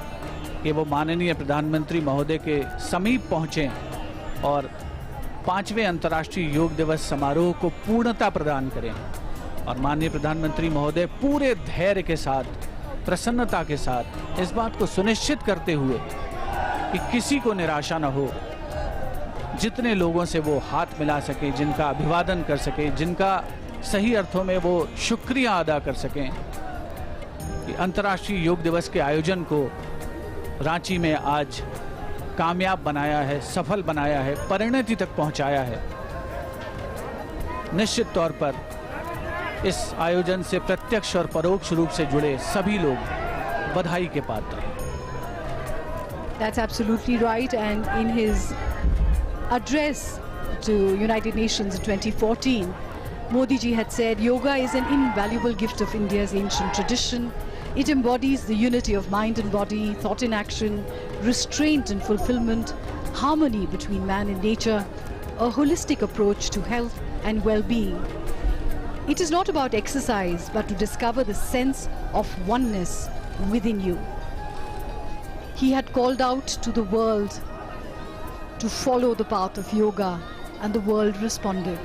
कि वो माननीय प्रधानमंत्री महोदय के समीप पहुंचें और 5वें अंतर्राष्ट्रीय योग दिवस समारोह को पूर्णता प्रदान करें। और माननीय प्रधानमंत्री महोदय पूरे धैर्य के साथ, प्रसन्नता के साथ इस बात को सुनिश्चित करते हुए कि किसी को निराशा न हो, जितने लोगों से वो हाथ मिला सके, जिनका अभिवादन कर सके, जिनका सही अर्थों में वो शुक्रिया अदा कर सकें, कि अंतर्राष्ट्रीय योग दिवस के आयोजन को रांची में आज कामयाब बनाया है, सफल बनाया है, परिणति तक पहुंचाया है। निश्चित तौर पर इस आयोजन से प्रत्यक्ष और परोक्ष रूप से जुड़े सभी लोग बधाई के पात्र हैं। That's absolutely right. And in his address to United Nations in 2014, Modi ji had said, yoga is an invaluable gift of India's ancient tradition. It embodies the unity of mind and body, thought in action, restraint and fulfillment, harmony between man and nature, a holistic approach to health and well-being. It is not about exercise, but to discover the sense of oneness within you. He had called out to the world to follow the path of yoga, and the world responded.